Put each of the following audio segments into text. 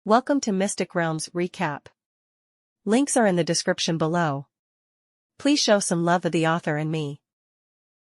Welcome to Mystic Realms Recap. Links are in the description below. Please show some love of the author and me.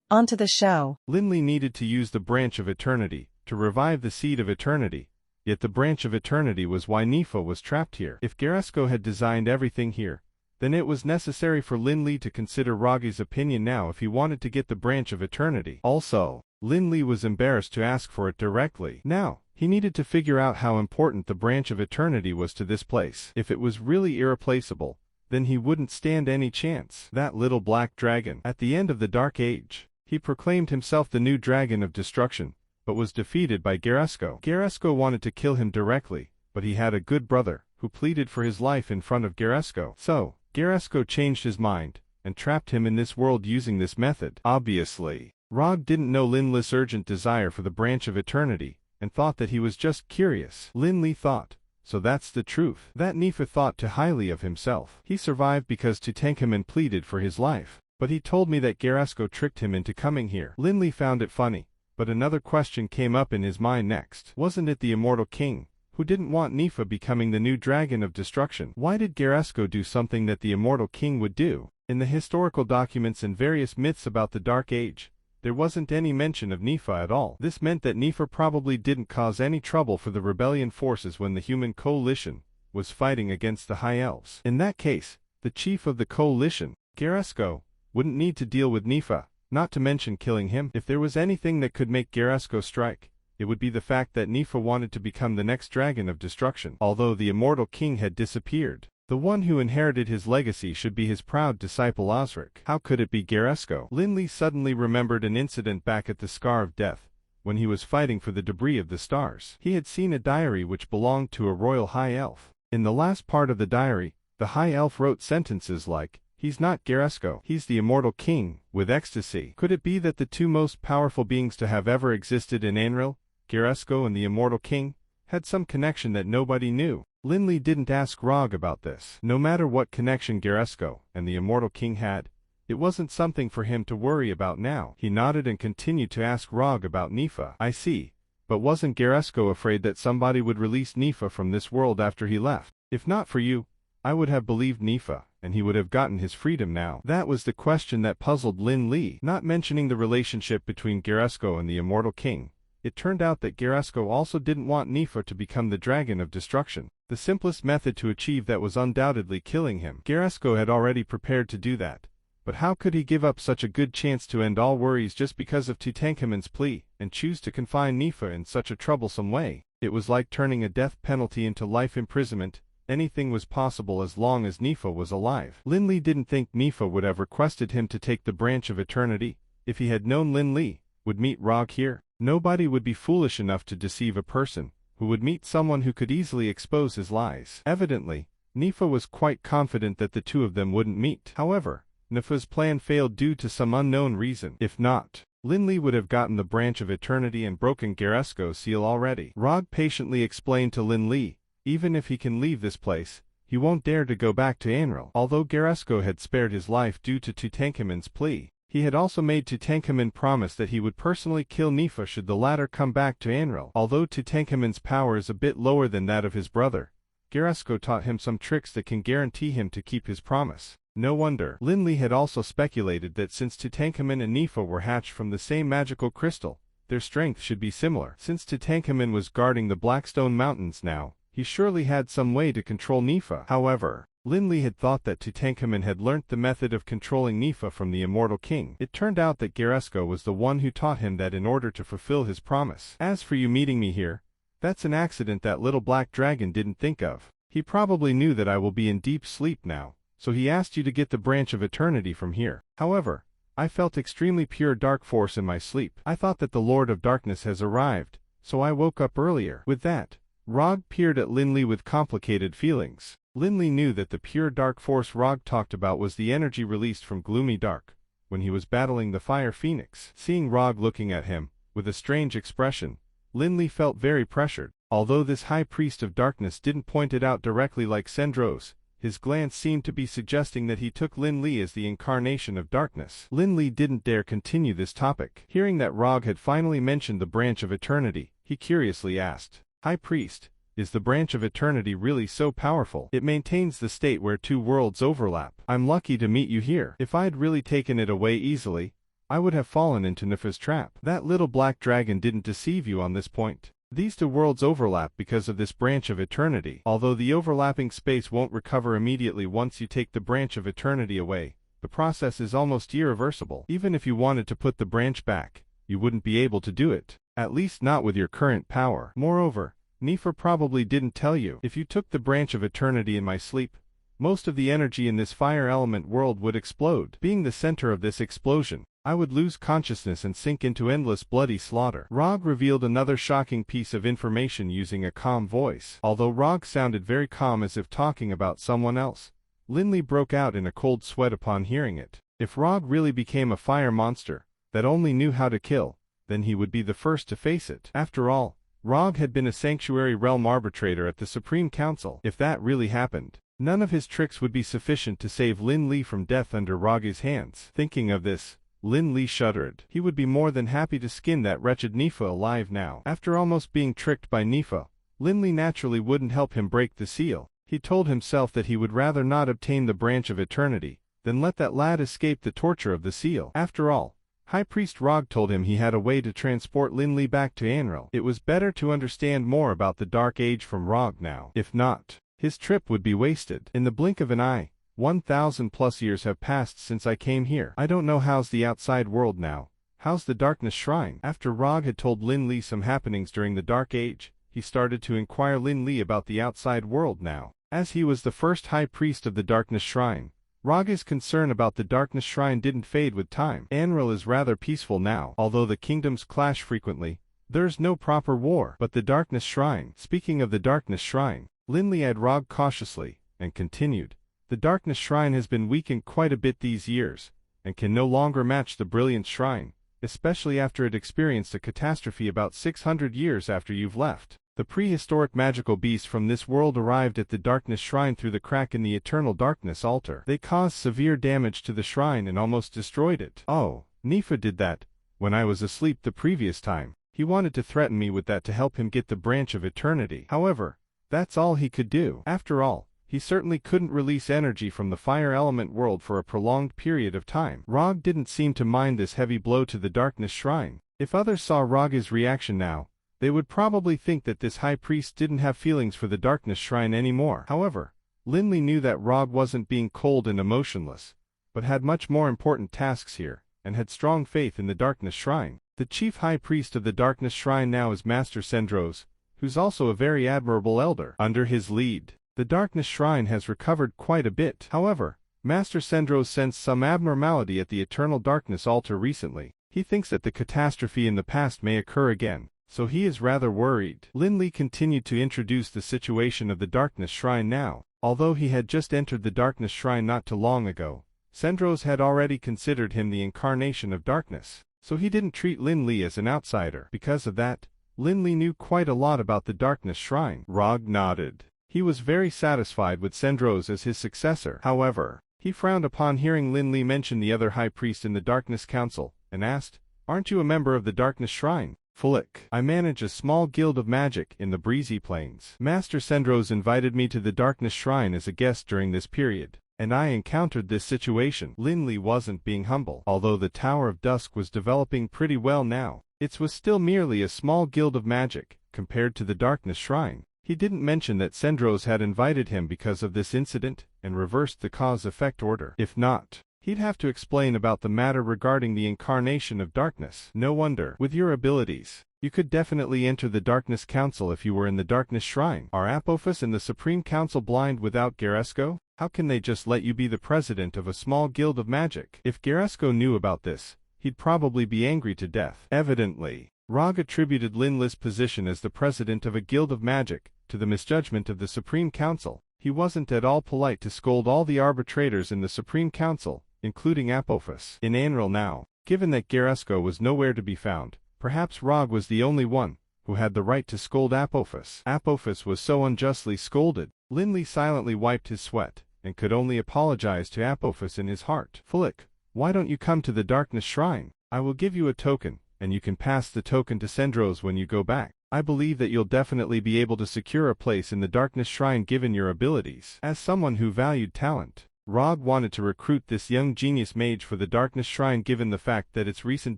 On to the show. Lin Li needed to use the Branch of Eternity to revive the Seed of Eternity, yet the Branch of Eternity was why Nifa was trapped here. If Garesko had designed everything here, then it was necessary for Lin Li to consider Ragi's opinion now if he wanted to get the Branch of Eternity. Also, Lin Li was embarrassed to ask for it directly. Now, he needed to figure out how important the Branch of Eternity was to this place. If it was really irreplaceable, then he wouldn't stand any chance. That little black dragon. At the end of the Dark Age, he proclaimed himself the new Dragon of Destruction, but was defeated by Garesko. Garesko wanted to kill him directly, but he had a good brother, who pleaded for his life in front of Garesko. So, Garesko changed his mind, and trapped him in this world using this method. Obviously, Rog didn't know Lin Li's urgent desire for the Branch of Eternity, and thought that he was just curious. Lin Li thought, so that's the truth. That Nifa thought too highly of himself. He survived because Tutankhamun pleaded for his life. But he told me that Garesko tricked him into coming here. Lin Li found it funny, but another question came up in his mind next. Wasn't it the Immortal King, who didn't want Nifa becoming the new Dragon of Destruction? Why did Garesko do something that the Immortal King would do? In the historical documents and various myths about the Dark Age, there wasn't any mention of Nifa at all. This meant that Nifa probably didn't cause any trouble for the rebellion forces when the human coalition was fighting against the High Elves. In that case, the chief of the coalition, Garesko, wouldn't need to deal with Nifa, not to mention killing him. If there was anything that could make Garesko strike, it would be the fact that Nifa wanted to become the next Dragon of Destruction. Although the Immortal King had disappeared, the one who inherited his legacy should be his proud disciple Osric. How could it be Garesko? Lin Li suddenly remembered an incident back at the Scar of Death, when he was fighting for the debris of the stars. He had seen a diary which belonged to a royal high elf. In the last part of the diary, the high elf wrote sentences like, "He's not Garesko, he's the Immortal King," with ecstasy. Could it be that the two most powerful beings to have ever existed in Anril, Garesko and the Immortal King, had some connection that nobody knew? Lin Li didn't ask Rog about this. No matter what connection Garesko and the Immortal King had, it wasn't something for him to worry about now. He nodded and continued to ask Rog about Nifa. I see, but wasn't Garesko afraid that somebody would release Nifa from this world after he left? If not for you, I would have believed Nifa, and he would have gotten his freedom now. That was the question that puzzled Lin Li. Not mentioning the relationship between Garesko and the Immortal King, it turned out that Garesko also didn't want Nifa to become the Dragon of Destruction. The simplest method to achieve that was undoubtedly killing him. Garesko had already prepared to do that. But how could he give up such a good chance to end all worries just because of Tutankhamun's plea, and choose to confine Nifa in such a troublesome way? It was like turning a death penalty into life imprisonment. Anything was possible as long as Nifa was alive. Lin Li didn't think Nifa would have requested him to take the Branch of Eternity. If he had known Lin Li would meet Rog here, nobody would be foolish enough to deceive a person who would meet someone who could easily expose his lies. Evidently, Nifa was quite confident that the two of them wouldn't meet. However, Nifa's plan failed due to some unknown reason. If not, Lin Li would have gotten the Branch of Eternity and broken Garesko's seal already. Rog patiently explained to Lin Li, even if he can leave this place, he won't dare to go back to Anril. Although Garesko had spared his life due to Tutankhamun's plea, he had also made Tutankhamun promise that he would personally kill Nifa should the latter come back to Anril. Although Tutankhamun's power is a bit lower than that of his brother, Garesko taught him some tricks that can guarantee him to keep his promise. No wonder. Lin Li had also speculated that since Tutankhamun and Nifa were hatched from the same magical crystal, their strength should be similar. Since Tutankhamun was guarding the Blackstone Mountains now, he surely had some way to control Nifa. However, Lin Li had thought that Tutankhamun had learnt the method of controlling Nifa from the Immortal King. It turned out that Garesko was the one who taught him that in order to fulfill his promise. As for you meeting me here, that's an accident that little black dragon didn't think of. He probably knew that I will be in deep sleep now, so he asked you to get the Branch of Eternity from here. However, I felt extremely pure dark force in my sleep. I thought that the Lord of Darkness has arrived, so I woke up earlier. With that, Rog peered at Lin Li with complicated feelings. Lin Li knew that the pure dark force Rog talked about was the energy released from Gloomy Dark, when he was battling the Fire Phoenix. Seeing Rog looking at him, with a strange expression, Lin Li felt very pressured. Although this High Priest of Darkness didn't point it out directly like Sendros, his glance seemed to be suggesting that he took Lin Li as the incarnation of darkness. Lin Li didn't dare continue this topic. Hearing that Rog had finally mentioned the Branch of Eternity, he curiously asked, "High Priest, Is the branch of eternity really so powerful? It maintains the state where two worlds overlap. I'm lucky to meet you here. If I'd really taken it away easily, I would have fallen into Nifa's trap. That little black dragon didn't deceive you on this point. These two worlds overlap because of this branch of eternity. Although the overlapping space won't recover immediately once you take the branch of eternity away, the process is almost irreversible. Even if you wanted to put the branch back, you wouldn't be able to do it. At least not with your current power. Moreover, Nifa probably didn't tell you. If you took the branch of eternity in my sleep, most of the energy in this fire element world would explode. Being the center of this explosion, I would lose consciousness and sink into endless bloody slaughter. Rog revealed another shocking piece of information using a calm voice. Although Rog sounded very calm as if talking about someone else, Lin Li broke out in a cold sweat upon hearing it. If Rog really became a fire monster that only knew how to kill, then he would be the first to face it. After all, Rog had been a sanctuary realm arbitrator at the Supreme Council. If that really happened, none of his tricks would be sufficient to save Lin Li from death under Rog's hands. Thinking of this, Lin Li shuddered. He would be more than happy to skin that wretched Nifa alive now. After almost being tricked by Nifa, Lin Li naturally wouldn't help him break the seal. He told himself that he would rather not obtain the branch of eternity than let that lad escape the torture of the seal. After all, High Priest Rog told him he had a way to transport Lin Li back to Anril. It was better to understand more about the Dark Age from Rog now. If not, his trip would be wasted. In the blink of an eye, 1,000+ years have passed since I came here. I don't know how's the outside world now. How's the Darkness Shrine? After Rog had told Lin Li some happenings during the Dark Age, he started to inquire Lin Li about the outside world now. As he was the first High Priest of the Darkness Shrine, Rog's concern about the Darkness Shrine didn't fade with time. Anril is rather peaceful now. Although the kingdoms clash frequently, there's no proper war. But the Darkness Shrine. Speaking of the Darkness Shrine, Lin Li eyed Rog cautiously, and continued. The Darkness Shrine has been weakened quite a bit these years, and can no longer match the Brilliant Shrine, especially after it experienced a catastrophe about 600 years after you've left. The prehistoric magical beasts from this world arrived at the Darkness Shrine through the crack in the Eternal Darkness altar. They caused severe damage to the shrine and almost destroyed it. Oh, Nifa did that when I was asleep the previous time. He wanted to threaten me with that to help him get the branch of eternity. However, that's all he could do. After all, he certainly couldn't release energy from the fire element world for a prolonged period of time. Rog didn't seem to mind this heavy blow to the Darkness Shrine. If others saw Rog's reaction now, they would probably think that this high priest didn't have feelings for the Darkness Shrine anymore. However, Lin Li knew that Rog wasn't being cold and emotionless, but had much more important tasks here, and had strong faith in the Darkness Shrine. The chief high priest of the Darkness Shrine now is Master Sendros, who's also a very admirable elder. Under his lead, the Darkness Shrine has recovered quite a bit. However, Master Sendros sensed some abnormality at the Eternal Darkness altar recently. He thinks that the catastrophe in the past may occur again, so he is rather worried. Lin Li continued to introduce the situation of the Darkness Shrine now. Although he had just entered the Darkness Shrine not too long ago, Sendros had already considered him the incarnation of darkness, so he didn't treat Lin Li as an outsider. Because of that, Lin Li knew quite a lot about the Darkness Shrine. Rog nodded. He was very satisfied with Sendros as his successor. However, he frowned upon hearing Lin Li mention the other high priest in the Darkness Council, and asked, "Aren't you a member of the Darkness Shrine?" "Fulik. I manage a small guild of magic in the Breezy Plains. Master Sendros invited me to the Darkness Shrine as a guest during this period, and I encountered this situation." Lin Li wasn't being humble. Although the Tower of Dusk was developing pretty well now, it was still merely a small guild of magic, compared to the Darkness Shrine. He didn't mention that Sendros had invited him because of this incident, and reversed the cause-effect order. If not, he'd have to explain about the matter regarding the incarnation of darkness. No wonder. With your abilities, you could definitely enter the Darkness Council if you were in the Darkness Shrine. Are Apophis and the Supreme Council blind without Garesco? How can they just let you be the president of a small guild of magic? If Garesco knew about this, he'd probably be angry to death. Evidently, Rog attributed Lin Li's position as the president of a guild of magic to the misjudgment of the Supreme Council. He wasn't at all polite to scold all the arbitrators in the Supreme Council, including Apophis. In Anril now, given that Garesco was nowhere to be found, perhaps Rog was the only one who had the right to scold Apophis. Apophis was so unjustly scolded. Lin Li silently wiped his sweat, and could only apologize to Apophis in his heart. "Fulik, why don't you come to the Darkness Shrine? I will give you a token, and you can pass the token to Sendros when you go back." I believe that you'll definitely be able to secure a place in the Darkness Shrine given your abilities. As someone who valued talent, Rog wanted to recruit this young genius mage for the Darkness Shrine given the fact that its recent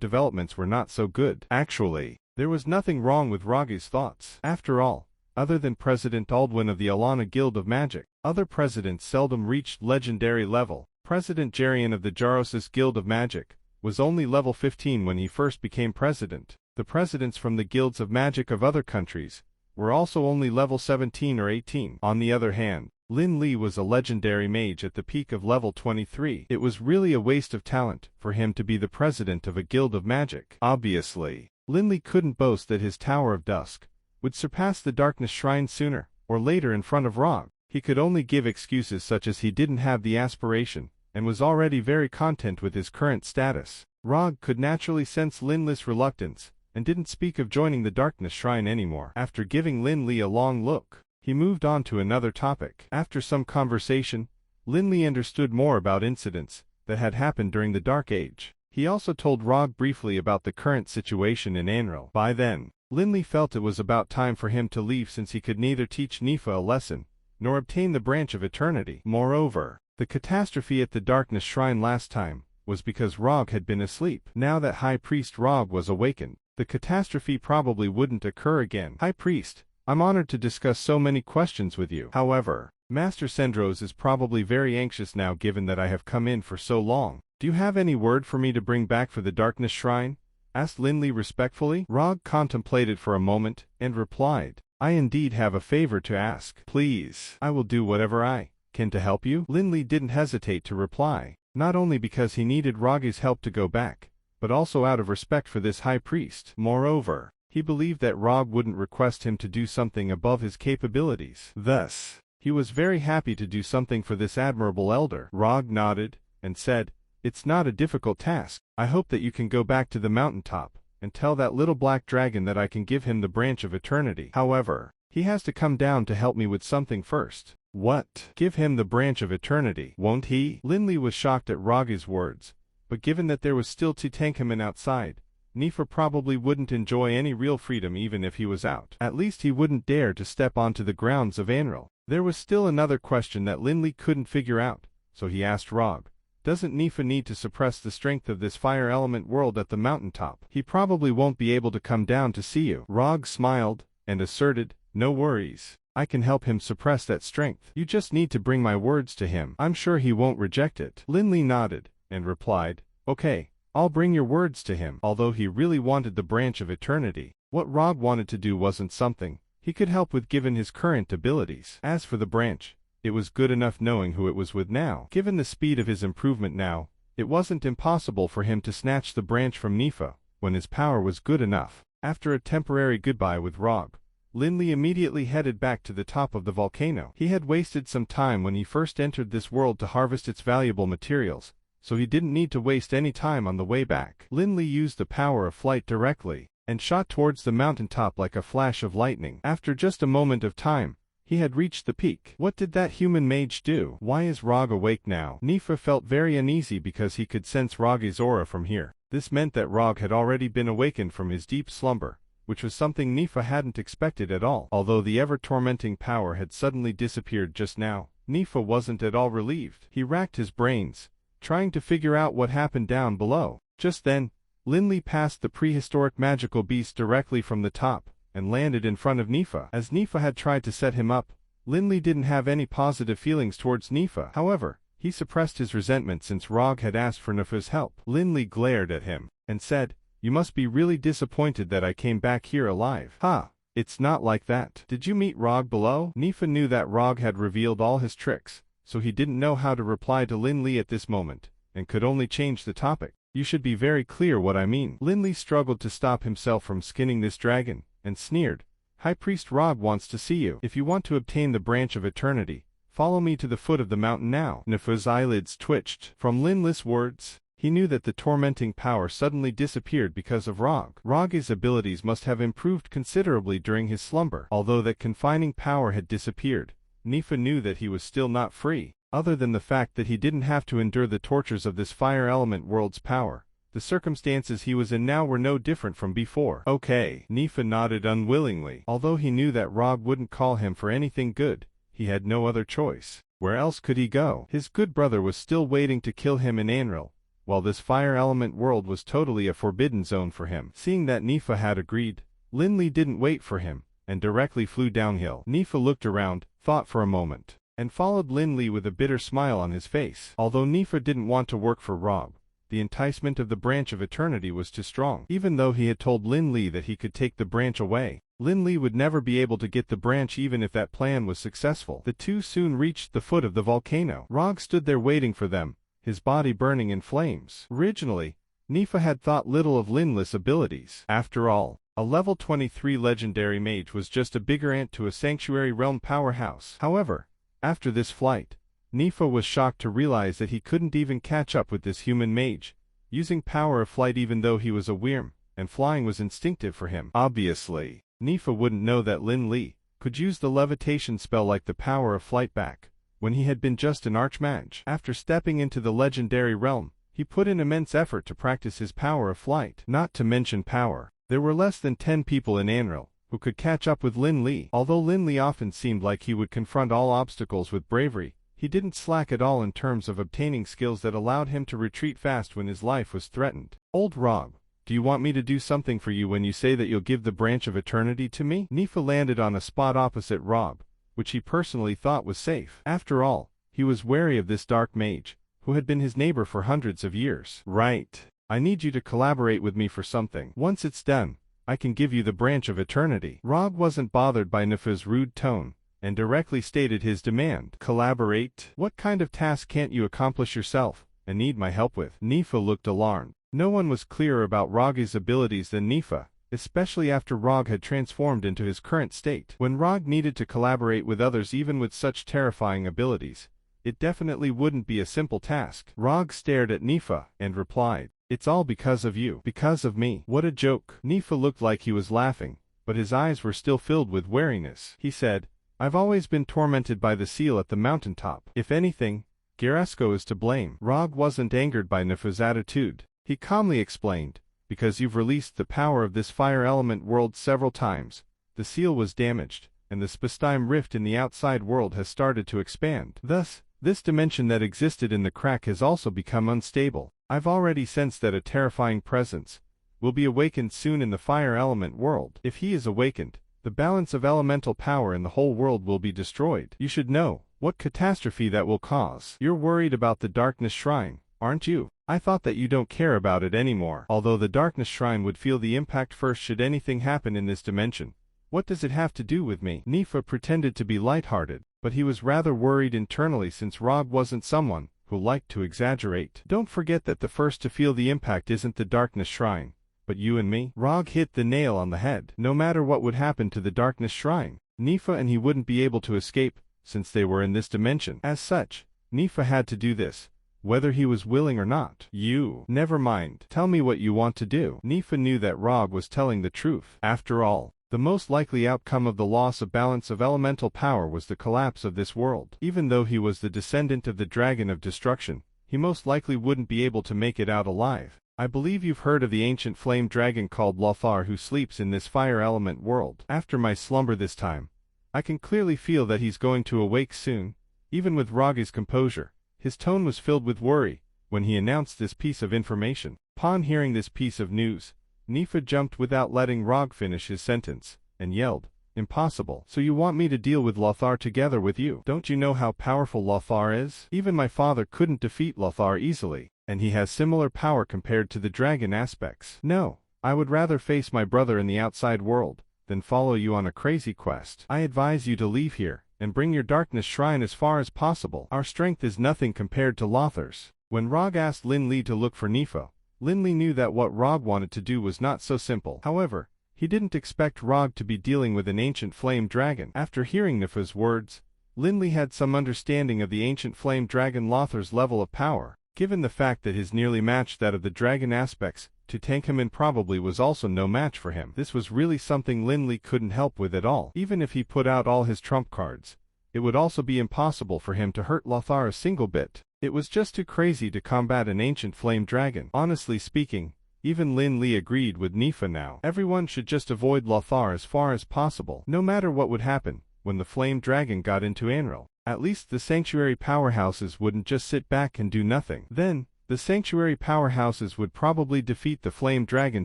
developments were not so good. Actually, there was nothing wrong with Rog's thoughts. After all, other than President Aldwin of the Alana Guild of Magic, other presidents seldom reached legendary level. President Jarian of the Jarosis Guild of Magic was only level 15 when he first became president. The presidents from the guilds of magic of other countries were also only level 17 or 18. On the other hand, Lin Li was a legendary mage at the peak of level 23. It was really a waste of talent for him to be the president of a guild of magic. Obviously, Lin Li couldn't boast that his Tower of Dusk would surpass the Darkness Shrine sooner or later in front of Rog. He could only give excuses such as he didn't have the aspiration and was already very content with his current status. Rog could naturally sense Lin Li's reluctance and didn't speak of joining the Darkness Shrine anymore. After giving Lin Li a long look, he moved on to another topic. After some conversation, Lin Li understood more about incidents that had happened during the Dark Age. He also told Rog briefly about the current situation in Anril. By then, Lin Li felt it was about time for him to leave since he could neither teach Nifa a lesson nor obtain the Branch of Eternity. Moreover, the catastrophe at the Darkness Shrine last time was because Rog had been asleep. Now that High Priest Rog was awakened, the catastrophe probably wouldn't occur again. High Priest, I'm honored to discuss so many questions with you. However, Master Sendros is probably very anxious now given that I have come in for so long. Do you have any word for me to bring back for the Darkness Shrine? Asked Lin Li respectfully. Rog contemplated for a moment and replied, I indeed have a favor to ask. Please, I will do whatever I can to help you. Lin Li didn't hesitate to reply, not only because he needed Rog's help to go back, but also out of respect for this high priest. Moreover, he believed that Rog wouldn't request him to do something above his capabilities. Thus, he was very happy to do something for this admirable elder. Rog nodded and said, It's not a difficult task. I hope that you can go back to the mountaintop and tell that little black dragon that I can give him the Branch of Eternity. However, he has to come down to help me with something first. What? Give him the Branch of Eternity, won't he? Lin Li was shocked at Rog's words, but given that there was still Tutankhamun outside, Nifa probably wouldn't enjoy any real freedom even if he was out. At least he wouldn't dare to step onto the grounds of Anril. There was still another question that Lin Li couldn't figure out, so he asked Rog, doesn't Nifa need to suppress the strength of this fire element world at the mountaintop? He probably won't be able to come down to see you. Rog smiled and asserted, no worries. I can help him suppress that strength. You just need to bring my words to him. I'm sure he won't reject it. Lin Li nodded and replied, okay, I'll bring your words to him. Although he really wanted the Branch of Eternity, what Rog wanted to do wasn't something he could help with given his current abilities. As for the branch, it was good enough knowing who it was with now. Given the speed of his improvement now, it wasn't impossible for him to snatch the branch from Nifa when his power was good enough. After a temporary goodbye with Rog, Lin Li immediately headed back to the top of the volcano. He had wasted some time when he first entered this world to harvest its valuable materials, so he didn't need to waste any time on the way back. Lin Li used the power of flight directly and shot towards the mountaintop like a flash of lightning. After just a moment of time, he had reached the peak. What did that human mage do? Why is Rog awake now? Nifa felt very uneasy because he could sense Rog's aura from here. This meant that Rog had already been awakened from his deep slumber, which was something Nifa hadn't expected at all. Although the ever-tormenting power had suddenly disappeared just now, Nifa wasn't at all relieved. He racked his brains, trying to figure out what happened down below. Just then, Lin Li passed the prehistoric magical beast directly from the top and landed in front of Nifa. As Nifa had tried to set him up, Lin Li didn't have any positive feelings towards Nifa. However, he suppressed his resentment since Rog had asked for Nifa's help. Lin Li glared at him and said, you must be really disappointed that I came back here alive. Ha! It's not like that. Did you meet Rog below? Nifa knew that Rog had revealed all his tricks, so he didn't know how to reply to Lin Li at this moment, and could only change the topic. You should be very clear what I mean. Lin Li struggled to stop himself from skinning this dragon, and sneered, High Priest Rog wants to see you. If you want to obtain the Branch of Eternity, follow me to the foot of the mountain now. Nifa's eyelids twitched. From Lin Li's words, he knew that the tormenting power suddenly disappeared because of Rog. Rog's abilities must have improved considerably during his slumber. Although that confining power had disappeared, Nifa knew that he was still not free. Other than the fact that he didn't have to endure the tortures of this fire element world's power, The circumstances he was in now were no different from before. Okay. Nifa nodded unwillingly. Although he knew that Rog wouldn't call him for anything good, he had no other choice. Where else could he go? His good brother was still waiting to kill him in Anril, while this fire element world was totally a forbidden zone for him. Seeing that Nifa had agreed, Lin Li didn't wait for him, and directly flew downhill. Nifa looked around, thought for a moment, and followed Lin Li with a bitter smile on his face. Although Nifa didn't want to work for Rog, the enticement of the branch of eternity was too strong. Even though he had told Lin Li that he could take the branch away, Lin Li would never be able to get the branch even if that plan was successful. The two soon reached the foot of the volcano. Rog stood there waiting for them, his body burning in flames. Originally, Nifa had thought little of Lin Li's abilities. After all, a level 23 legendary mage was just a bigger ant to a sanctuary realm powerhouse. However, after this flight, Nifa was shocked to realize that he couldn't even catch up with this human mage, using power of flight even though he was a wyrm, and flying was instinctive for him. Obviously, Nifa wouldn't know that Lin Li could use the levitation spell like the power of flight back, when he had been just an archmage. After stepping into the legendary realm, he put in immense effort to practice his power of flight. Not to mention power, there were less than 10 people in Anril who could catch up with Lin Li. Although Lin Li often seemed like he would confront all obstacles with bravery, he didn't slack at all in terms of obtaining skills that allowed him to retreat fast when his life was threatened. Old Rog, do you want me to do something for you when you say that you'll give the branch of eternity to me? Nifa landed on a spot opposite Rog, which he personally thought was safe. After all, he was wary of this dark mage, who had been his neighbor for hundreds of years. Right. I need you to collaborate with me for something. Once it's done, I can give you the branch of eternity. Rog wasn't bothered by Nifa's rude tone, and directly stated his demand. Collaborate? What kind of task can't you accomplish yourself, and need my help with? Nifa looked alarmed. No one was clearer about Rog's abilities than Nifa, especially after Rog had transformed into his current state. When Rog needed to collaborate with others even with such terrifying abilities, it definitely wouldn't be a simple task. Rog stared at Nifa, and replied, "It's all because of you." Because of me? What a joke. Nifa looked like he was laughing, but his eyes were still filled with wariness. He said, "I've always been tormented by the seal at the mountaintop. If anything, Geresko is to blame." Rog wasn't angered by Nifa's attitude. He calmly explained, "Because you've released the power of this fire element world several times, the seal was damaged, and the space-time rift in the outside world has started to expand. Thus, this dimension that existed in the crack has also become unstable. I've already sensed that a terrifying presence will be awakened soon in the fire element world. If he is awakened, the balance of elemental power in the whole world will be destroyed. You should know what catastrophe that will cause. You're worried about the Darkness Shrine, aren't you? I thought that you don't care about it anymore. Although the Darkness Shrine would feel the impact first should anything happen in this dimension, what does it have to do with me?" Nifa pretended to be lighthearted, but he was rather worried internally since Rog wasn't someone who liked to exaggerate. "Don't forget that the first to feel the impact isn't the Darkness Shrine, but you and me." Rog hit the nail on the head. No matter what would happen to the Darkness Shrine, Nifa and he wouldn't be able to escape, since they were in this dimension. As such, Nifa had to do this, whether he was willing or not. Never mind. Tell me what you want to do." Nifa knew that Rog was telling the truth. After all, the most likely outcome of the loss of balance of elemental power was the collapse of this world. Even though he was the descendant of the Dragon of Destruction, he most likely wouldn't be able to make it out alive. "I believe you've heard of the ancient flame dragon called Lothar who sleeps in this fire element world. After my slumber this time, I can clearly feel that he's going to awake soon." Even with Rog's composure, his tone was filled with worry when he announced this piece of information. Upon hearing this piece of news, Nifa jumped without letting Rog finish his sentence, and yelled, "Impossible. So you want me to deal with Lothar together with you? Don't you know how powerful Lothar is? Even my father couldn't defeat Lothar easily, and he has similar power compared to the dragon aspects. No, I would rather face my brother in the outside world than follow you on a crazy quest. I advise you to leave here and bring your Darkness Shrine as far as possible. Our strength is nothing compared to Lothar's." When Rog asked Lin Li to look for Nifa, Lin Li knew that what Rog wanted to do was not so simple. However, he didn't expect Rog to be dealing with an ancient flame dragon. After hearing Nifa's words, Lin Li had some understanding of the ancient flame dragon Lothar's level of power. Given the fact that his nearly matched that of the dragon aspects, to tank him in probably was also no match for him. This was really something Lin Li couldn't help with at all. Even if he put out all his trump cards, it would also be impossible for him to hurt Lothar a single bit. It was just too crazy to combat an ancient flame dragon. Honestly speaking, even Lin Li agreed with Nifa now. Everyone should just avoid Lothar as far as possible, no matter what would happen when the flame dragon got into Anril. At least the sanctuary powerhouses wouldn't just sit back and do nothing. Then, the sanctuary powerhouses would probably defeat the flame dragon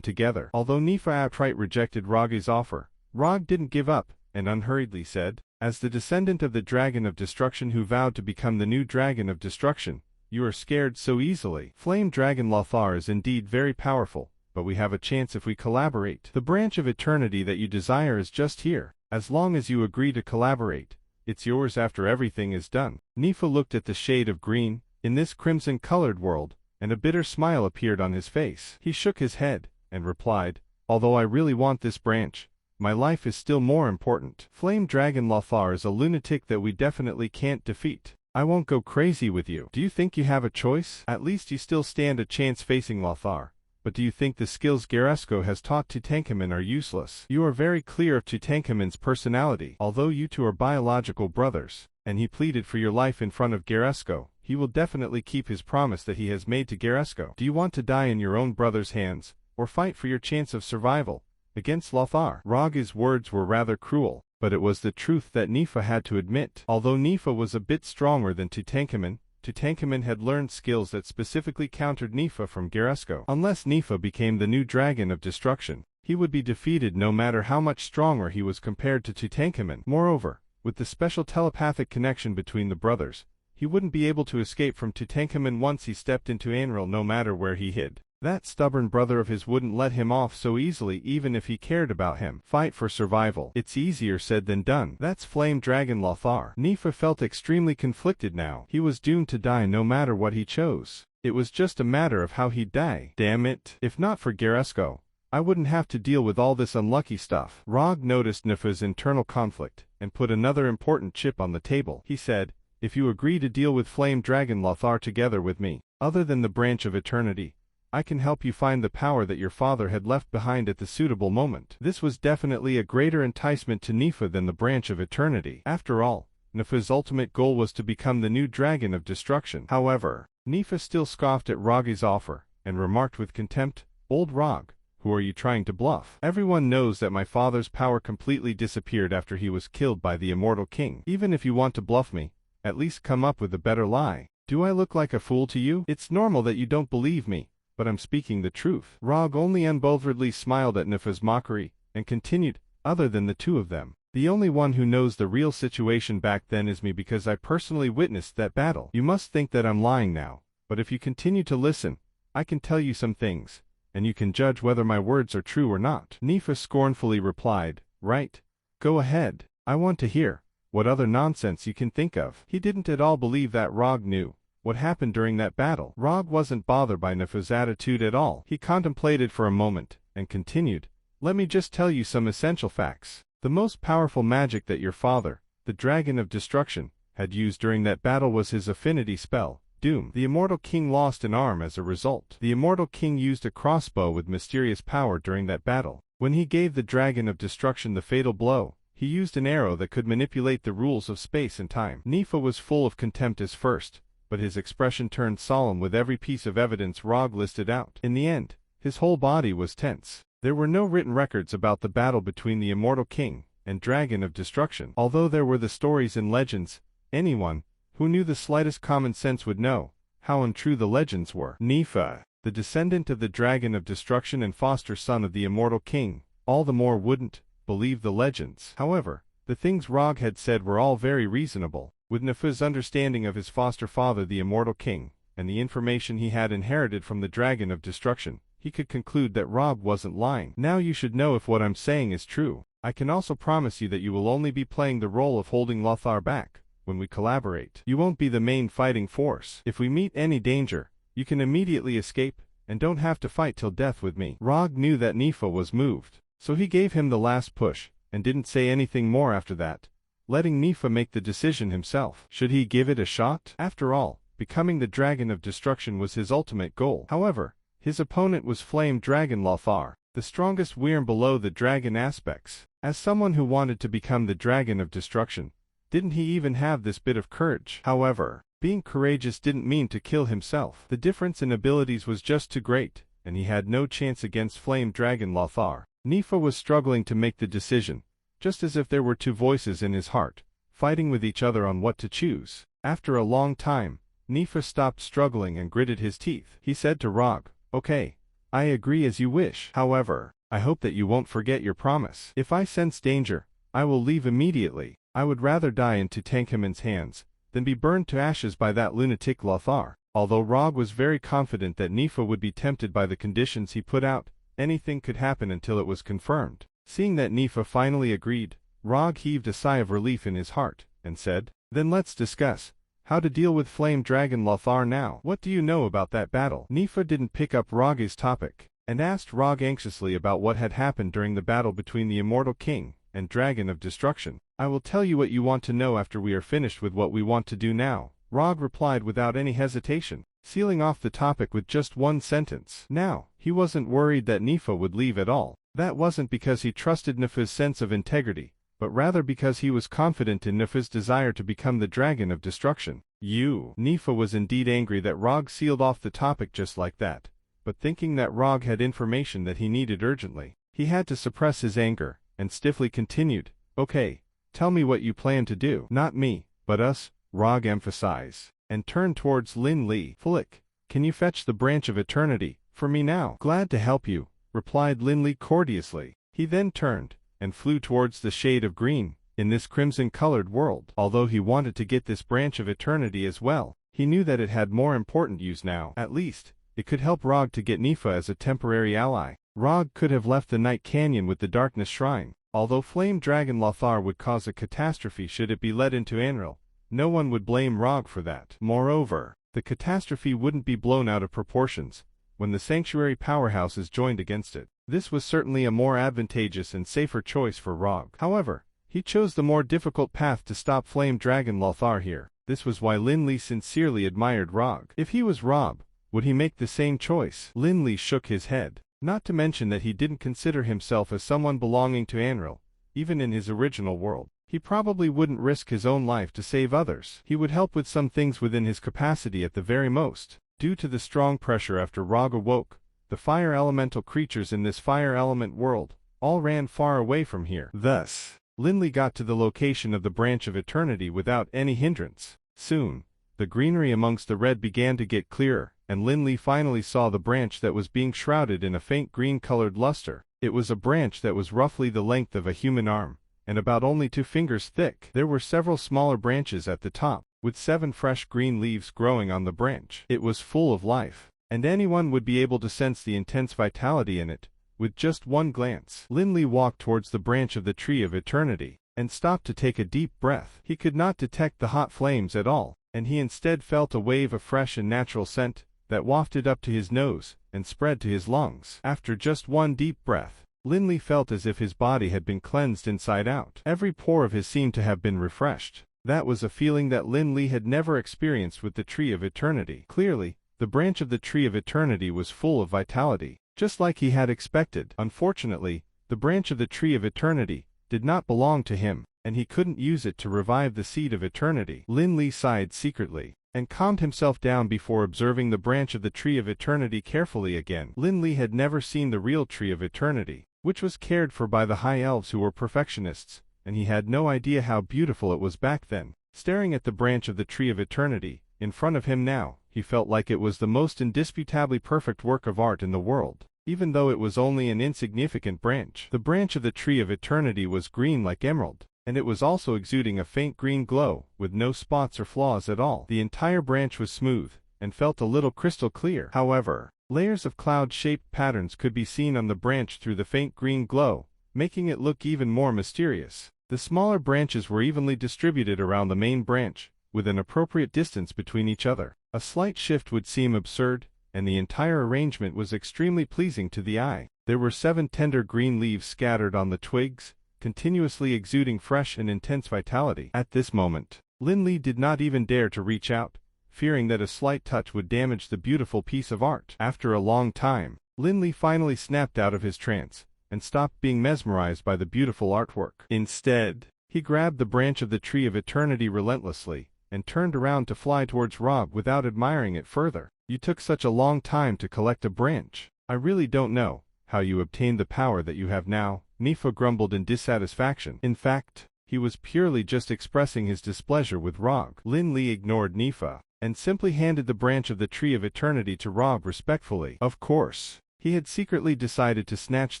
together. Although Nifa outright rejected Rog's offer, Rog didn't give up, and unhurriedly said, "As the descendant of the Dragon of Destruction who vowed to become the new Dragon of Destruction, you are scared so easily. Flame Dragon Lothar is indeed very powerful, but we have a chance if we collaborate. The branch of eternity that you desire is just here. As long as you agree to collaborate, it's yours after everything is done." Nifa looked at the shade of green in this crimson-colored world, and a bitter smile appeared on his face. He shook his head and replied, "Although I really want this branch, my life is still more important. Flame Dragon Lothar is a lunatic that we definitely can't defeat. I won't go crazy with you. Do you think you have a choice? At least you still stand a chance facing Lothar. But do you think the skills Geresko has taught Tutankhamun are useless? You are very clear of Tutankhamun's personality. Although you two are biological brothers, and he pleaded for your life in front of Geresko, he will definitely keep his promise that he has made to Geresko. Do you want to die in your own brother's hands, or fight for your chance of survival against Lothar?" Rog's words were rather cruel, but it was the truth that Nifa had to admit. Although Nifa was a bit stronger than Tutankhamun, Tutankhamun had learned skills that specifically countered Nifa from Geresko. Unless Nifa became the new Dragon of Destruction, he would be defeated no matter how much stronger he was compared to Tutankhamun. Moreover, with the special telepathic connection between the brothers, he wouldn't be able to escape from Tutankhamun once he stepped into Anril no matter where he hid. That stubborn brother of his wouldn't let him off so easily even if he cared about him. Fight for survival. It's easier said than done. That's Flame Dragon Lothar. Nifa felt extremely conflicted now. He was doomed to die no matter what he chose. It was just a matter of how he'd die. Damn it. If not for Geresko, I wouldn't have to deal with all this unlucky stuff. Rog noticed Nifa's internal conflict, and put another important chip on the table. He said, "If you agree to deal with Flame Dragon Lothar together with me, other than the Branch of Eternity, I can help you find the power that your father had left behind at the suitable moment." This was definitely a greater enticement to Nifa than the Branch of Eternity. After all, Nifa's ultimate goal was to become the new Dragon of Destruction. However, Nifa still scoffed at Rog's offer, and remarked with contempt, "Old Rog, who are you trying to bluff? Everyone knows that my father's power completely disappeared after he was killed by the Immortal King. Even if you want to bluff me, at least come up with a better lie. Do I look like a fool to you? It's normal that you don't believe me, but I'm speaking the truth." Rog only unbotheredly smiled at Nifa's mockery, and continued, "Other than the two of them, the only one who knows the real situation back then is me because I personally witnessed that battle. You must think that I'm lying now, but if you continue to listen, I can tell you some things, and you can judge whether my words are true or not." Nifa scornfully replied, "Right. Go ahead. I want to hear what other nonsense you can think of." He didn't at all believe that Rog knew what happened during that battle. Rog wasn't bothered by Nifa's attitude at all. He contemplated for a moment, and continued, "Let me just tell you some essential facts. The most powerful magic that your father, the Dragon of Destruction, had used during that battle was his affinity spell, Doom. The Immortal King lost an arm as a result. The Immortal King used a crossbow with mysterious power during that battle. When he gave the Dragon of Destruction the fatal blow, he used an arrow that could manipulate the rules of space and time." Nifa was full of contempt as first, but his expression turned solemn with every piece of evidence Rog listed out. In the end, his whole body was tense. There were no written records about the battle between the Immortal King and Dragon of Destruction. Although there were the stories and legends, anyone who knew the slightest common sense would know how untrue the legends were. Nifa, the descendant of the Dragon of Destruction and foster son of the Immortal King, all the more wouldn't believe the legends. However, the things Rog had said were all very reasonable. With Nifa's understanding of his foster father the Immortal King, and the information he had inherited from the Dragon of Destruction, he could conclude that Rog wasn't lying. Now you should know if what I'm saying is true. I can also promise you that you will only be playing the role of holding Lothar back. When we collaborate, you won't be the main fighting force. If we meet any danger, you can immediately escape, and don't have to fight till death with me." Rog knew that Nifa was moved, so he gave him the last push, and didn't say anything more after that, letting Nifa make the decision himself. Should he give it a shot? After all, becoming the Dragon of Destruction was his ultimate goal. However, his opponent was Flame Dragon Lothar, the strongest wyrm below the dragon aspects. As someone who wanted to become the Dragon of Destruction, didn't he even have this bit of courage? However, Being courageous didn't mean to kill himself. The difference in abilities was just too great, and he had no chance against Flame Dragon Lothar. Nifa was struggling to make the decision, just as if there were two voices in his heart, fighting with each other on what to choose. After a long time, Nifa stopped struggling and gritted his teeth. He said to Rog, "Okay, I agree as you wish. However, I hope that you won't forget your promise. If I sense danger, I will leave immediately. I would rather die in Tutankhamun's hands than be burned to ashes by that lunatic Lothar." Although Rog was very confident that Nifa would be tempted by the conditions he put out, anything could happen until it was confirmed. Seeing that Nifa finally agreed, Rog heaved a sigh of relief in his heart, and said, "Then let's discuss how to deal with Flame Dragon Lothar now. What do you know about that battle?" Nifa didn't pick up Rog's topic, and asked Rog anxiously about what had happened during the battle between the Immortal King and Dragon of Destruction. "I will tell you what you want to know after we are finished with what we want to do now," Rog replied without any hesitation, sealing off the topic with just one sentence. Now, he wasn't worried that Nifa would leave at all. That wasn't because he trusted Nifa's sense of integrity, but rather because he was confident in Nifa's desire to become the Dragon of Destruction. Nifa was indeed angry that Rog sealed off the topic just like that, but thinking that Rog had information that he needed urgently, he had to suppress his anger, and stiffly continued, "Okay, tell me what you plan to do." "Not me, but us," Rog emphasized, and turned towards Lin Li. "Flick, can you fetch the Branch of Eternity for me now?" "Glad to help you," replied Lin Li courteously. He then turned and flew towards the shade of green in this crimson-colored world. Although he wanted to get this Branch of Eternity as well, he knew that it had more important use now. At least, it could help Rog to get Nifa as a temporary ally. Rog could have left the Night Canyon with the Darkness Shrine. Although Flame Dragon Lothar would cause a catastrophe should it be led into Anril, no one would blame Rog for that. Moreover, the catastrophe wouldn't be blown out of proportions when the Sanctuary powerhouses joined against it. This was certainly a more advantageous and safer choice for Rog. However, he chose the more difficult path to stop Flame Dragon Lothar here. This was why Lin Li sincerely admired Rog. If he was Rob, would he make the same choice? Lin Li shook his head. Not to mention that he didn't consider himself as someone belonging to Anril, even in his original world. He probably wouldn't risk his own life to save others. He would help with some things within his capacity at the very most. Due to the strong pressure after Rog awoke, the fire elemental creatures in this fire element world all ran far away from here. Thus, Lin Li got to the location of the Branch of Eternity without any hindrance. Soon, the greenery amongst the red began to get clearer, and Lin Li finally saw the branch that was being shrouded in a faint green-colored luster. It was a branch that was roughly the length of a human arm, and about only 2 fingers thick. There were several smaller branches at the top, with 7 fresh green leaves growing on the branch. It was full of life, and anyone would be able to sense the intense vitality in it with just one glance. Lin Li walked towards the branch of the Tree of Eternity, and stopped to take a deep breath. He could not detect the hot flames at all, and he instead felt a wave of fresh and natural scent that wafted up to his nose and spread to his lungs. After just one deep breath, Lin Li felt as if his body had been cleansed inside out. Every pore of his seemed to have been refreshed. That was a feeling that Lin Li had never experienced with the Tree of Eternity. Clearly, the branch of the Tree of Eternity was full of vitality, just like he had expected. Unfortunately, the branch of the Tree of Eternity did not belong to him, and he couldn't use it to revive the Seed of Eternity. Lin Li sighed secretly, and calmed himself down before observing the branch of the Tree of Eternity carefully again. Lin Li had never seen the real Tree of Eternity, which was cared for by the High Elves who were perfectionists, and he had no idea how beautiful it was back then. Staring at the branch of the Tree of Eternity in front of him now, he felt like it was the most indisputably perfect work of art in the world, even though it was only an insignificant branch. The branch of the Tree of Eternity was green like emerald, and it was also exuding a faint green glow, with no spots or flaws at all. The entire branch was smooth, and felt a little crystal clear. However, layers of cloud-shaped patterns could be seen on the branch through the faint green glow, making it look even more mysterious. The smaller branches were evenly distributed around the main branch, with an appropriate distance between each other. A slight shift would seem absurd, and the entire arrangement was extremely pleasing to the eye. There were 7 tender green leaves scattered on the twigs, continuously exuding fresh and intense vitality. At this moment, Lin Li did not even dare to reach out, fearing that a slight touch would damage the beautiful piece of art. After a long time, Lin Li finally snapped out of his trance, and stopped being mesmerized by the beautiful artwork. Instead, he grabbed the branch of the Tree of Eternity relentlessly, and turned around to fly towards Rog without admiring it further. You took such a long time to collect a branch. I really don't know how you obtained the power that you have now, Nifa grumbled in dissatisfaction. In fact, he was purely just expressing his displeasure with Rog. Lin Li ignored Nifa, and simply handed the branch of the Tree of Eternity to Rog respectfully. Of course, he had secretly decided to snatch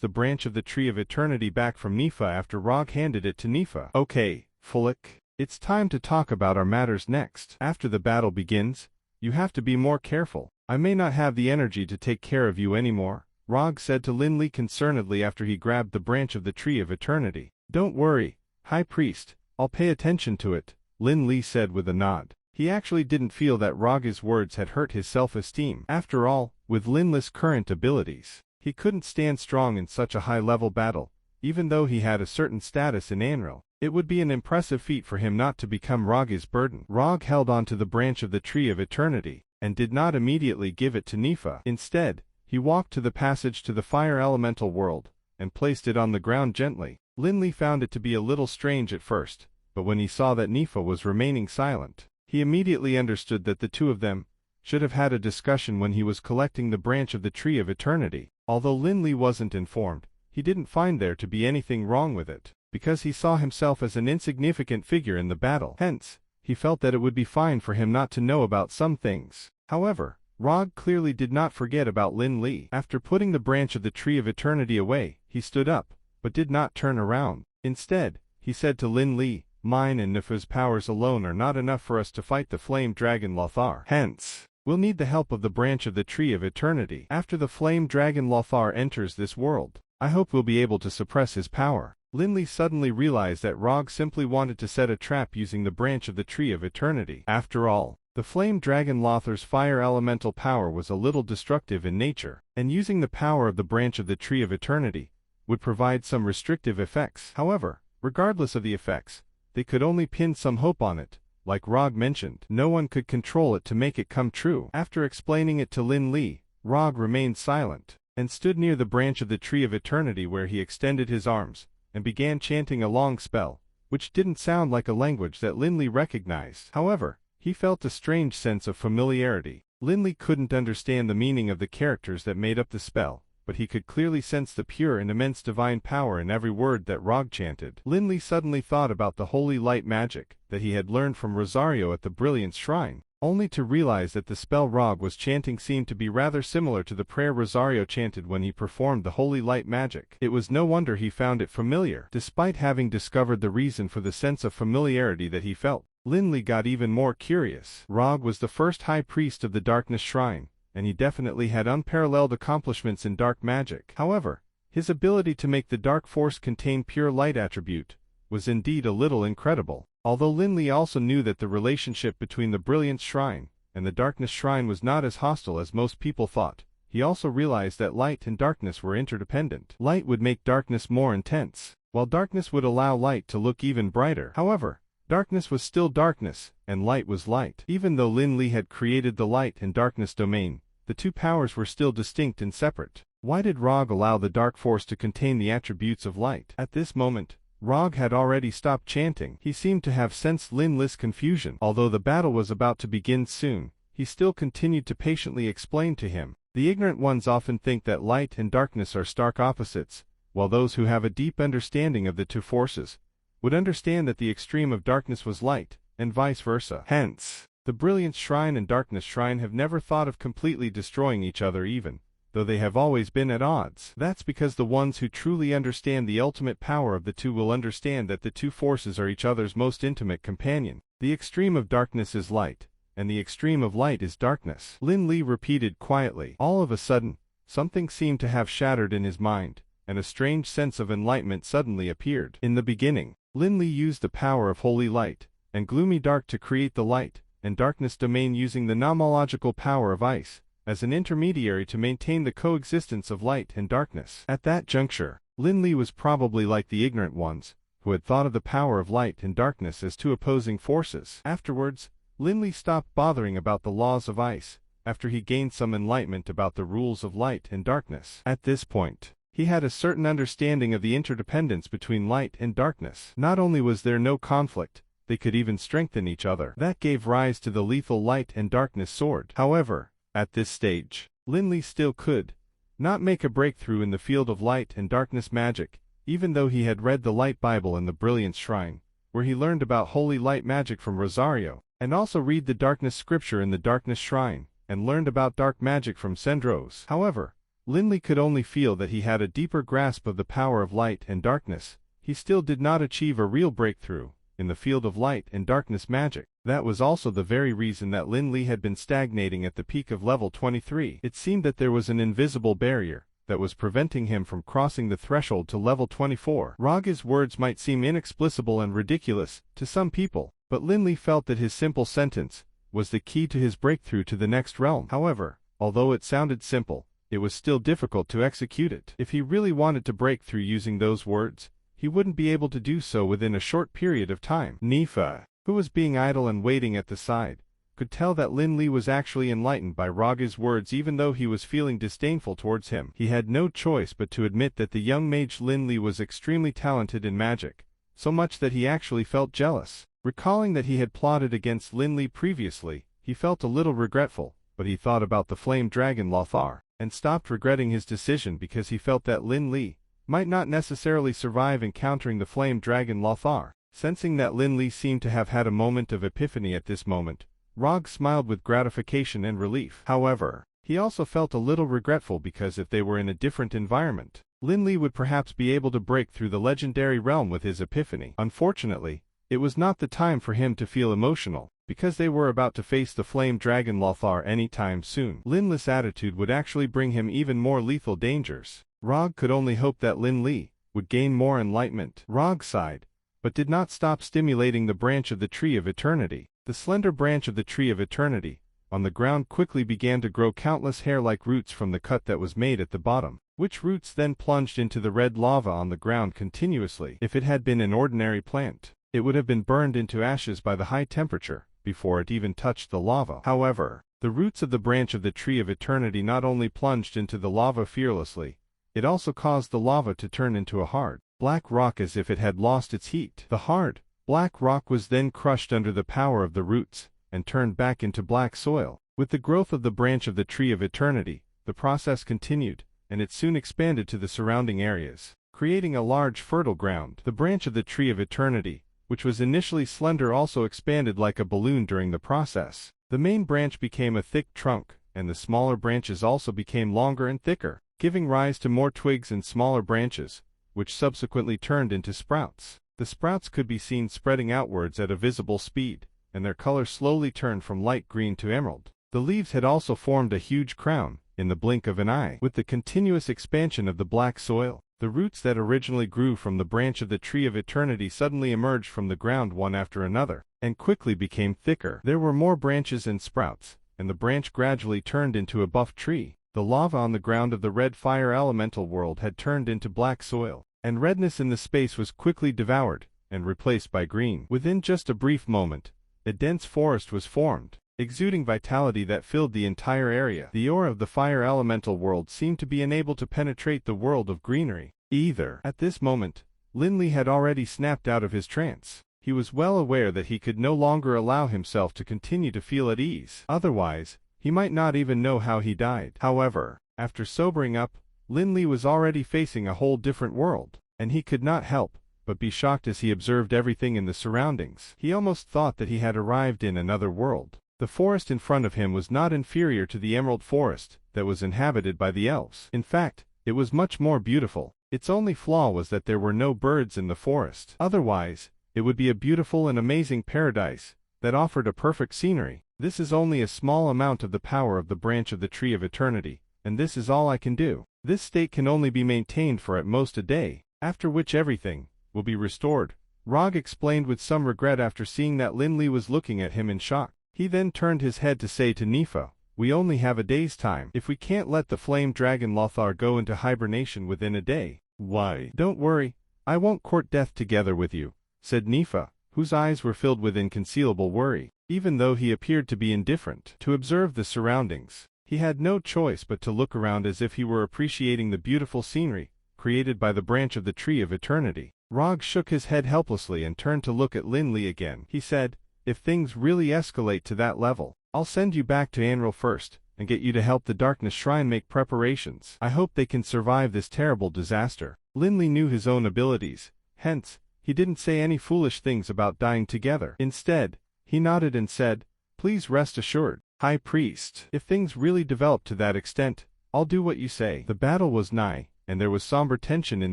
the branch of the Tree of Eternity back from Nifa after Rog handed it to Nifa. Okay, Fulik, it's time to talk about our matters next. After the battle begins, you have to be more careful. I may not have the energy to take care of you anymore, Rog said to Lin Li concernedly after he grabbed the branch of the Tree of Eternity. Don't worry, High Priest, I'll pay attention to it, Lin Li said with a nod. He actually didn't feel that Rog's words had hurt his self-esteem. After all, with Lin Li's current abilities, he couldn't stand strong in such a high-level battle, even though he had a certain status in Anril. It would be an impressive feat for him not to become Rog's burden. Rog held onto the branch of the Tree of Eternity, and did not immediately give it to Nifa. Instead, he walked to the passage to the fire elemental world, and placed it on the ground gently. Lin Li found it to be a little strange at first, but when he saw that Nifa was remaining silent, he immediately understood that the two of them should have had a discussion when he was collecting the branch of the Tree of Eternity. Although Lin Li wasn't informed, he didn't find there to be anything wrong with it, because he saw himself as an insignificant figure in the battle. Hence, he felt that it would be fine for him not to know about some things. However, Rog clearly did not forget about Lin Li. After putting the branch of the Tree of Eternity away, he stood up, but did not turn around. Instead, he said to Lin Li, "Mine and Nifa's powers alone are not enough for us to fight the Flame Dragon Lothar. Hence, we'll need the help of the branch of the Tree of Eternity. After the Flame Dragon Lothar enters this world, I hope we'll be able to suppress his power." Lin Li suddenly realized that Rog simply wanted to set a trap using the branch of the Tree of Eternity. After all, the Flame Dragon Lothar's fire elemental power was a little destructive in nature, and using the power of the branch of the Tree of Eternity would provide some restrictive effects. However, regardless of the effects, they could only pin some hope on it. Like Rog mentioned, no one could control it to make it come true. After explaining it to Lin Li, Rog remained silent, and stood near the branch of the Tree of Eternity where he extended his arms, and began chanting a long spell, which didn't sound like a language that Lin Li recognized. However, he felt a strange sense of familiarity. Lin Li couldn't understand the meaning of the characters that made up the spell, but he could clearly sense the pure and immense divine power in every word that Rog chanted. Lin Li suddenly thought about the holy light magic that he had learned from Rosario at the Brilliance Shrine, only to realize that the spell Rog was chanting seemed to be rather similar to the prayer Rosario chanted when he performed the holy light magic. It was no wonder he found it familiar. Despite having discovered the reason for the sense of familiarity that he felt, Lin Li got even more curious. Rog was the first high priest of the Darkness Shrine, and he definitely had unparalleled accomplishments in dark magic. However, his ability to make the dark force contain pure light attribute was indeed a little incredible. Although Lin Li also knew that the relationship between the Brilliance Shrine and the Darkness Shrine was not as hostile as most people thought, he also realized that light and darkness were interdependent. Light would make darkness more intense, while darkness would allow light to look even brighter. However, darkness was still darkness, and light was light. Even though Lin Li had created the light and darkness domain, the two powers were still distinct and separate. Why did Rog allow the dark force to contain the attributes of light? At this moment, Rog had already stopped chanting. He seemed to have sensed Lin Li's confusion. Although the battle was about to begin soon, he still continued to patiently explain to him. The ignorant ones often think that light and darkness are stark opposites, while those who have a deep understanding of the two forces would understand that the extreme of darkness was light, and vice versa. Hence, the Brilliance Shrine and Darkness Shrine have never thought of completely destroying each other even though they have always been at odds. That's because the ones who truly understand the ultimate power of the two will understand that the two forces are each other's most intimate companion. The extreme of darkness is light, and the extreme of light is darkness. Lin Li repeated quietly. All of a sudden, something seemed to have shattered in his mind, and a strange sense of enlightenment suddenly appeared. In the beginning, Lin Li used the power of holy light and gloomy dark to create the light and darkness domain using the nomological power of ice as an intermediary to maintain the coexistence of light and darkness. At that juncture, Lin Li was probably like the ignorant ones, who had thought of the power of light and darkness as two opposing forces. Afterwards, Lin Li stopped bothering about the laws of ice, after he gained some enlightenment about the rules of light and darkness. At this point, he had a certain understanding of the interdependence between light and darkness. Not only was there no conflict, they could even strengthen each other. That gave rise to the lethal light and darkness sword. However, at this stage, Lin Li still could not make a breakthrough in the field of light and darkness magic, even though he had read the Light Bible in the Brilliance Shrine, where he learned about holy light magic from Rosario, and also read the darkness scripture in the Darkness Shrine, and learned about dark magic from Sendros. However, Lin Li could only feel that he had a deeper grasp of the power of light and darkness. He still did not achieve a real breakthrough in the field of light and darkness magic. That was also the very reason that Lin Li had been stagnating at the peak of level 23. It seemed that there was an invisible barrier that was preventing him from crossing the threshold to level 24. Raga's words might seem inexplicable and ridiculous to some people, but Lin Li felt that his simple sentence was the key to his breakthrough to the next realm. However, although it sounded simple, it was still difficult to execute it. If he really wanted to break through using those words, he wouldn't be able to do so within a short period of time. Nifa, who was being idle and waiting at the side, could tell that Lin Li was actually enlightened by Raga's words even though he was feeling disdainful towards him. He had no choice but to admit that the young mage Lin Li was extremely talented in magic, so much that he actually felt jealous. Recalling that he had plotted against Lin Li previously, he felt a little regretful, but he thought about the flame dragon Lothar, and stopped regretting his decision because he felt that Lin Li might not necessarily survive encountering the flame dragon Lothar. Sensing that Lin Li seemed to have had a moment of epiphany at this moment, Rog smiled with gratification and relief. However, he also felt a little regretful because if they were in a different environment, Lin Li would perhaps be able to break through the legendary realm with his epiphany. Unfortunately, it was not the time for him to feel emotional, because they were about to face the flame dragon Lothar anytime soon. Lin Li's attitude would actually bring him even more lethal dangers. Rog could only hope that Lin Li would gain more enlightenment. Rog sighed, but did not stop stimulating the branch of the Tree of Eternity. The slender branch of the Tree of Eternity on the ground quickly began to grow countless hair-like roots from the cut that was made at the bottom, which roots then plunged into the red lava on the ground continuously. If it had been an ordinary plant, it would have been burned into ashes by the high temperature before it even touched the lava. However, the roots of the branch of the Tree of Eternity not only plunged into the lava fearlessly, it also caused the lava to turn into a hard, black rock as if it had lost its heat. The hard, black rock was then crushed under the power of the roots, and turned back into black soil. With the growth of the branch of the Tree of Eternity, the process continued, and it soon expanded to the surrounding areas, creating a large fertile ground. The branch of the Tree of Eternity, which was initially slender, also expanded like a balloon during the process. The main branch became a thick trunk, and the smaller branches also became longer and thicker, giving rise to more twigs and smaller branches, which subsequently turned into sprouts. The sprouts could be seen spreading outwards at a visible speed, and their color slowly turned from light green to emerald. The leaves had also formed a huge crown, in the blink of an eye. With the continuous expansion of the black soil, the roots that originally grew from the branch of the Tree of Eternity suddenly emerged from the ground one after another, and quickly became thicker. There were more branches and sprouts, and the branch gradually turned into a buff tree. The lava on the ground of the red fire elemental world had turned into black soil, and redness in the space was quickly devoured and replaced by green. Within just a brief moment, a dense forest was formed, exuding vitality that filled the entire area. The aura of the fire elemental world seemed to be unable to penetrate the world of greenery either. At this moment, Lin Li had already snapped out of his trance. He was well aware that he could no longer allow himself to continue to feel at ease. Otherwise, he might not even know how he died. However, after sobering up, Lin Li was already facing a whole different world, and he could not help but be shocked as he observed everything in the surroundings. He almost thought that he had arrived in another world. The forest in front of him was not inferior to the emerald forest that was inhabited by the elves. In fact, it was much more beautiful. Its only flaw was that there were no birds in the forest. Otherwise, it would be a beautiful and amazing paradise that offered a perfect scenery. This is only a small amount of the power of the branch of the Tree of Eternity, and this is all I can do. This state can only be maintained for at most a day, after which everything will be restored, Rog explained with some regret after seeing that Lin Li was looking at him in shock. He then turned his head to say to Nifa, "We only have a day's time. If we can't let the flame dragon Lothar go into hibernation within a day, why? Don't worry, I won't court death together with you," said Nifa, whose eyes were filled with inconcealable worry. Even though he appeared to be indifferent to observe the surroundings, he had no choice but to look around as if he were appreciating the beautiful scenery created by the branch of the Tree of Eternity. Rog shook his head helplessly and turned to look at Lin Li again. He said, "If things really escalate to that level, I'll send you back to Anral first, and get you to help the Darkness Shrine make preparations. I hope they can survive this terrible disaster." Lin Li knew his own abilities, hence, he didn't say any foolish things about dying together. Instead, he nodded and said, "Please rest assured, High Priest. If things really develop to that extent, I'll do what you say." The battle was nigh, and there was somber tension in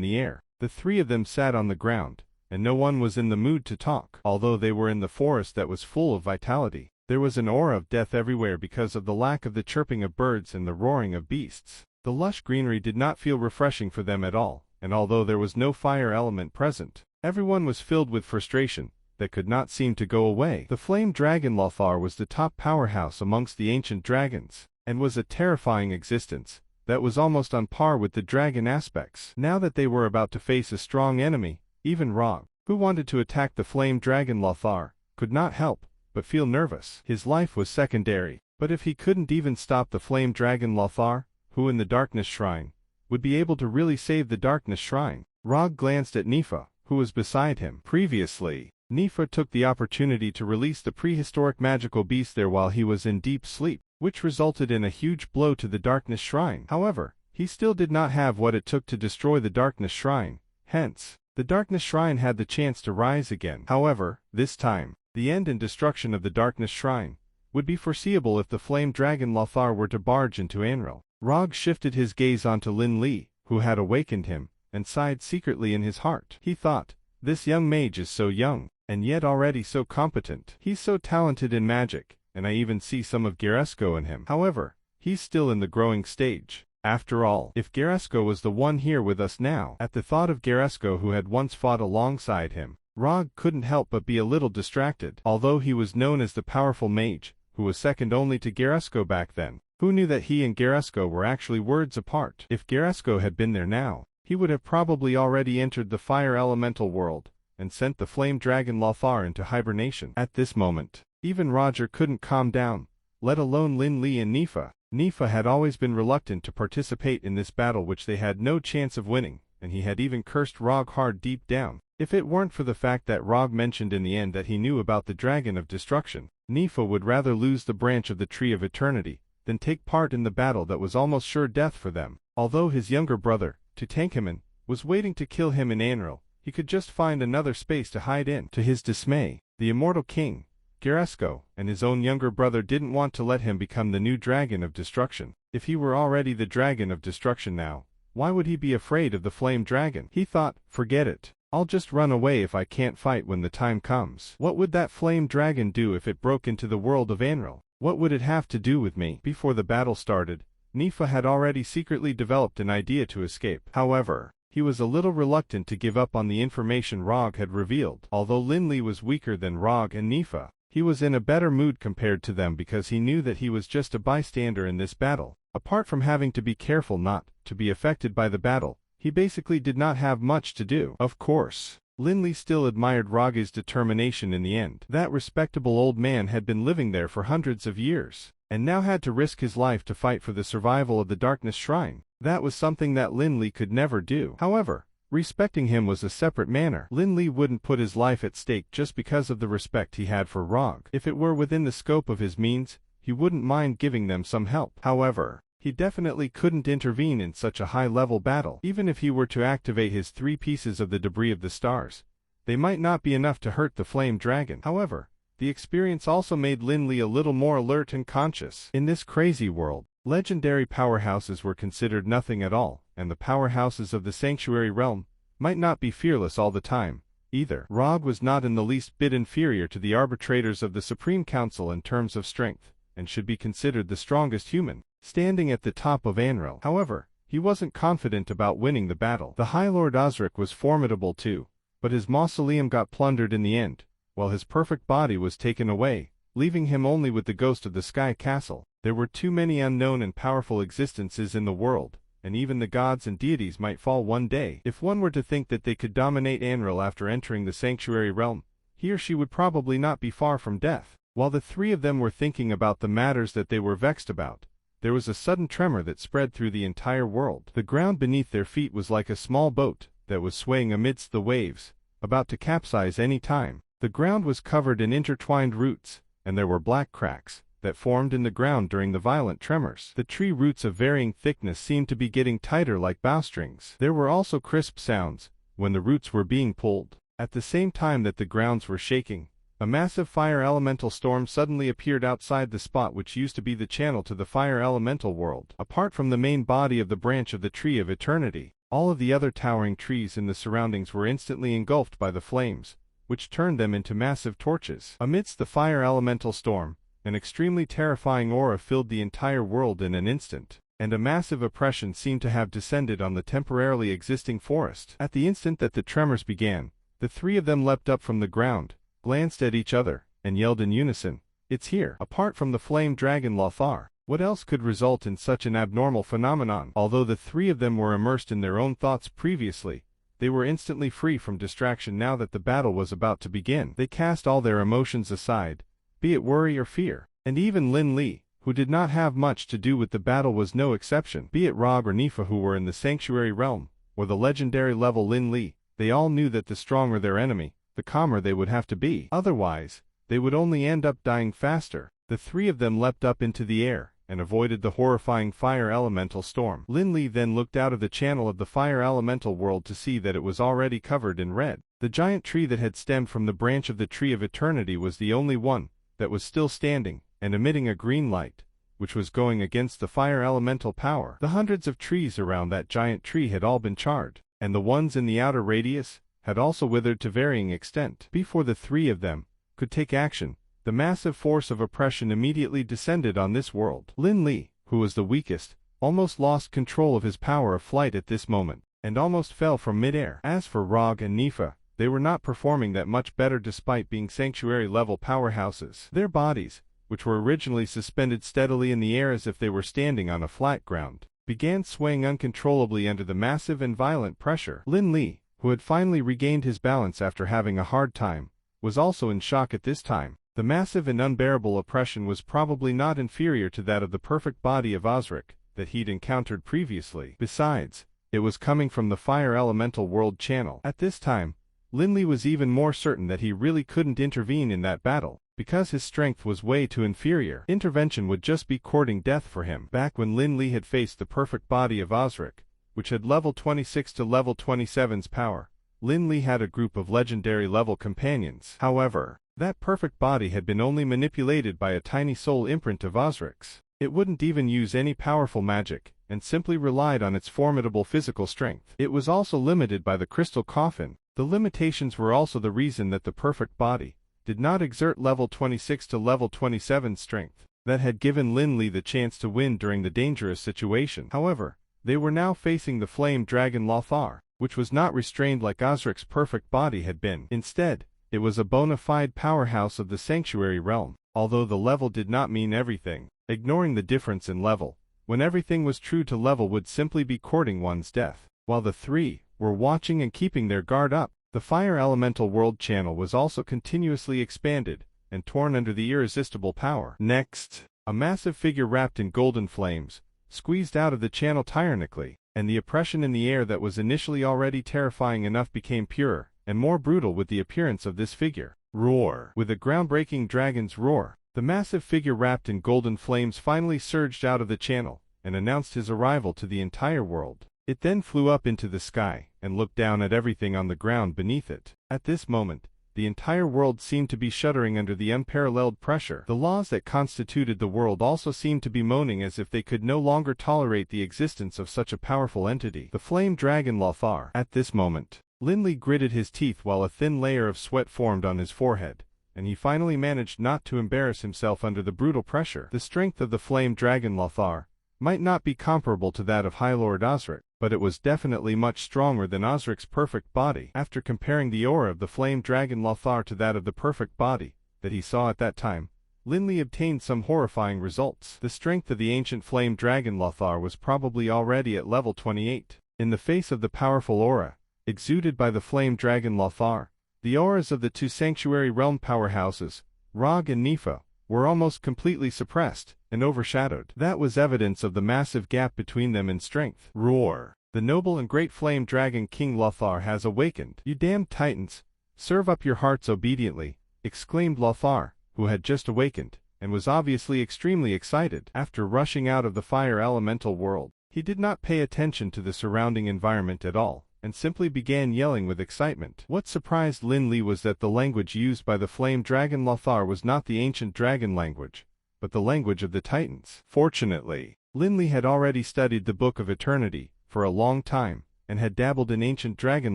the air. The three of them sat on the ground, and no one was in the mood to talk. Although they were in the forest that was full of vitality, there was an aura of death everywhere because of the lack of the chirping of birds and the roaring of beasts. The lush greenery did not feel refreshing for them at all, and although there was no fire element present, everyone was filled with frustration that could not seem to go away. The flame dragon Lothar was the top powerhouse amongst the ancient dragons, and was a terrifying existence that was almost on par with the dragon aspects. Now that they were about to face a strong enemy, even Rog, who wanted to attack the flame dragon Lothar, could not help but feel nervous. His life was secondary, but if he couldn't even stop the flame dragon Lothar, who in the Darkness Shrine would be able to really save the Darkness Shrine? Rog glanced at Nifa, who was beside him. Previously, Nifa took the opportunity to release the prehistoric magical beast there while he was in deep sleep, which resulted in a huge blow to the Darkness Shrine. However, he still did not have what it took to destroy the Darkness Shrine, hence, the Darkness Shrine had the chance to rise again. However, this time, the end and destruction of the Darkness Shrine would be foreseeable if the flame dragon Lothar were to barge into Anral. Rog shifted his gaze onto Lin Li, who had awakened him, and sighed secretly in his heart. He thought, "This young mage is so young, and yet already so competent. He's so talented in magic, and I even see some of Geresko in him. However, he's still in the growing stage. After all, if Geresko was the one here with us now." At the thought of Geresko who had once fought alongside him, Rog couldn't help but be a little distracted. Although he was known as the powerful mage, who was second only to Geresko back then, who knew that he and Geresko were actually worlds apart? If Geresko had been there now, he would have probably already entered the fire elemental world, and sent the flame dragon Lothar into hibernation. At this moment, even Roger couldn't calm down, let alone Lin Li and Nifa. Nifa had always been reluctant to participate in this battle which they had no chance of winning, and he had even cursed Rog hard deep down. If it weren't for the fact that Rog mentioned in the end that he knew about the Dragon of Destruction, Nifa would rather lose the branch of the Tree of Eternity than take part in the battle that was almost sure death for them. Although his younger brother, Tutankhamun, was waiting to kill him in Anral, he could just find another space to hide in. To his dismay, the immortal king, Geresko, and his own younger brother didn't want to let him become the new Dragon of Destruction. If he were already the Dragon of Destruction now, why would he be afraid of the Flame Dragon? He thought, forget it. I'll just run away if I can't fight when the time comes. What would that Flame Dragon do if it broke into the world of Anral? What would it have to do with me? Before the battle started, Nifa had already secretly developed an idea to escape. However, he was a little reluctant to give up on the information Rog had revealed. Although Lin Li was weaker than Rog and Nifa, he was in a better mood compared to them because he knew that he was just a bystander in this battle. Apart from having to be careful not to be affected by the battle, he basically did not have much to do. Of course, Lin Li still admired Rog's determination in the end. That respectable old man had been living there for hundreds of years, and now had to risk his life to fight for the survival of the Darkness Shrine. That was something that Lin Li could never do. However, respecting him was a separate matter. Lin Li wouldn't put his life at stake just because of the respect he had for Rog. If it were within the scope of his means, he wouldn't mind giving them some help. However, he definitely couldn't intervene in such a high-level battle. Even if he were to activate his 3 pieces of the debris of the stars, they might not be enough to hurt the Flame Dragon. However, the experience also made Lin Li a little more alert and conscious. In this crazy world, legendary powerhouses were considered nothing at all, and the powerhouses of the Sanctuary Realm might not be fearless all the time, either. Rog was not in the least bit inferior to the arbitrators of the Supreme Council in terms of strength, and should be considered the strongest human standing at the top of Anral. However, he wasn't confident about winning the battle. The High Lord Osric was formidable too, but his mausoleum got plundered in the end, while his perfect body was taken away, leaving him only with the ghost of the Sky Castle. There were too many unknown and powerful existences in the world, and even the gods and deities might fall one day. If one were to think that they could dominate Anral after entering the Sanctuary Realm, he or she would probably not be far from death. While the 3 of them were thinking about the matters that they were vexed about, there was a sudden tremor that spread through the entire world. The ground beneath their feet was like a small boat that was swaying amidst the waves, about to capsize any time. The ground was covered in intertwined roots, and there were black cracks that formed in the ground during the violent tremors. The tree roots of varying thickness seemed to be getting tighter like bowstrings. There were also crisp sounds when the roots were being pulled. At the same time that the grounds were shaking, a massive fire elemental storm suddenly appeared outside the spot which used to be the channel to the fire elemental world. Apart from the main body of the branch of the Tree of Eternity, all of the other towering trees in the surroundings were instantly engulfed by the flames, which turned them into massive torches. Amidst the fire elemental storm, an extremely terrifying aura filled the entire world in an instant, and a massive oppression seemed to have descended on the temporarily existing forest. At the instant that the tremors began, the three of them leapt up from the ground, glanced at each other, and yelled in unison, "It's here!" Apart from the flame dragon Lothar, what else could result in such an abnormal phenomenon? Although the three of them were immersed in their own thoughts previously, they were instantly free from distraction now that the battle was about to begin. They cast all their emotions aside, be it worry or fear, and even Lin Li, who did not have much to do with the battle, was no exception. Be it Rog or Nifa who were in the sanctuary realm, or the legendary level Lin Li, they all knew that the stronger their enemy, the calmer they would have to be. Otherwise, they would only end up dying faster. The three of them leapt up into the air and avoided the horrifying fire elemental storm. Lin Li then looked out of the channel of the fire elemental world to see that it was already covered in red. The giant tree that had stemmed from the branch of the Tree of Eternity was the only one that was still standing and emitting a green light, which was going against the fire elemental power. The hundreds of trees around that giant tree had all been charred, and the ones in the outer radius had also withered to varying extent. Before the three of them could take action, the massive force of oppression immediately descended on this world. Lin Li, who was the weakest, almost lost control of his power of flight at this moment, and almost fell from midair. As for Rog and Nifa, they were not performing that much better despite being sanctuary-level powerhouses. Their bodies, which were originally suspended steadily in the air as if they were standing on a flat ground, began swaying uncontrollably under the massive and violent pressure. Lin Li, who had finally regained his balance after having a hard time, was also in shock at this time. The massive and unbearable oppression was probably not inferior to that of the perfect body of Osric that he'd encountered previously. Besides, it was coming from the fire elemental world channel. At this time, Lin Li was even more certain that he really couldn't intervene in that battle, because his strength was way too inferior. Intervention would just be courting death for him. Back when Lin Li had faced the perfect body of Osric, which had level 26 to level 27's power, Lin Li had a group of legendary level companions. However, that perfect body had been only manipulated by a tiny soul imprint of Osric's. It wouldn't even use any powerful magic, and simply relied on its formidable physical strength. It was also limited by the crystal coffin. The limitations were also the reason that the perfect body did not exert level 26 to level 27 strength that had given Lin Li the chance to win during the dangerous situation. However, they were now facing the flame dragon Lothar, which was not restrained like Osric's perfect body had been. Instead, it was a bona fide powerhouse of the sanctuary realm. Although the level did not mean everything, ignoring the difference in level, when everything was true to level would simply be courting one's death. While the three were watching and keeping their guard up, the fire elemental world channel was also continuously expanded and torn under the irresistible power. Next, a massive figure wrapped in golden flames squeezed out of the channel tyrannically, and the oppression in the air that was initially already terrifying enough became purer and more brutal with the appearance of this figure. Roar! With a groundbreaking dragon's roar, the massive figure wrapped in golden flames finally surged out of the channel and announced his arrival to the entire world. It then flew up into the sky and looked down at everything on the ground beneath it. At this moment, the entire world seemed to be shuddering under the unparalleled pressure. The laws that constituted the world also seemed to be moaning as if they could no longer tolerate the existence of such a powerful entity. The flame dragon Lothar. At this moment, Lin Li gritted his teeth while a thin layer of sweat formed on his forehead, and he finally managed not to embarrass himself under the brutal pressure. The strength of the flame dragon Lothar might not be comparable to that of High Lord Osric, but it was definitely much stronger than Osric's perfect body. After comparing the aura of the flame dragon Lothar to that of the perfect body that he saw at that time, Lin Li obtained some horrifying results. The strength of the ancient flame dragon Lothar was probably already at level 28. In the face of the powerful aura exuded by the flame dragon Lothar, the auras of the two sanctuary realm powerhouses, Rog and Nifa, were almost completely suppressed and overshadowed. That was evidence of the massive gap between them in strength. Roar! The noble and great flame dragon King Lothar has awakened. You damned titans, serve up your hearts obediently, exclaimed Lothar, who had just awakened, and was obviously extremely excited. After rushing out of the fire elemental world, he did not pay attention to the surrounding environment at all, and simply began yelling with excitement. What surprised Lin Li was that the language used by the flame dragon Lothar was not the ancient dragon language, but the language of the Titans. Fortunately, Lin Li had already studied the Book of Eternity for a long time, and had dabbled in ancient dragon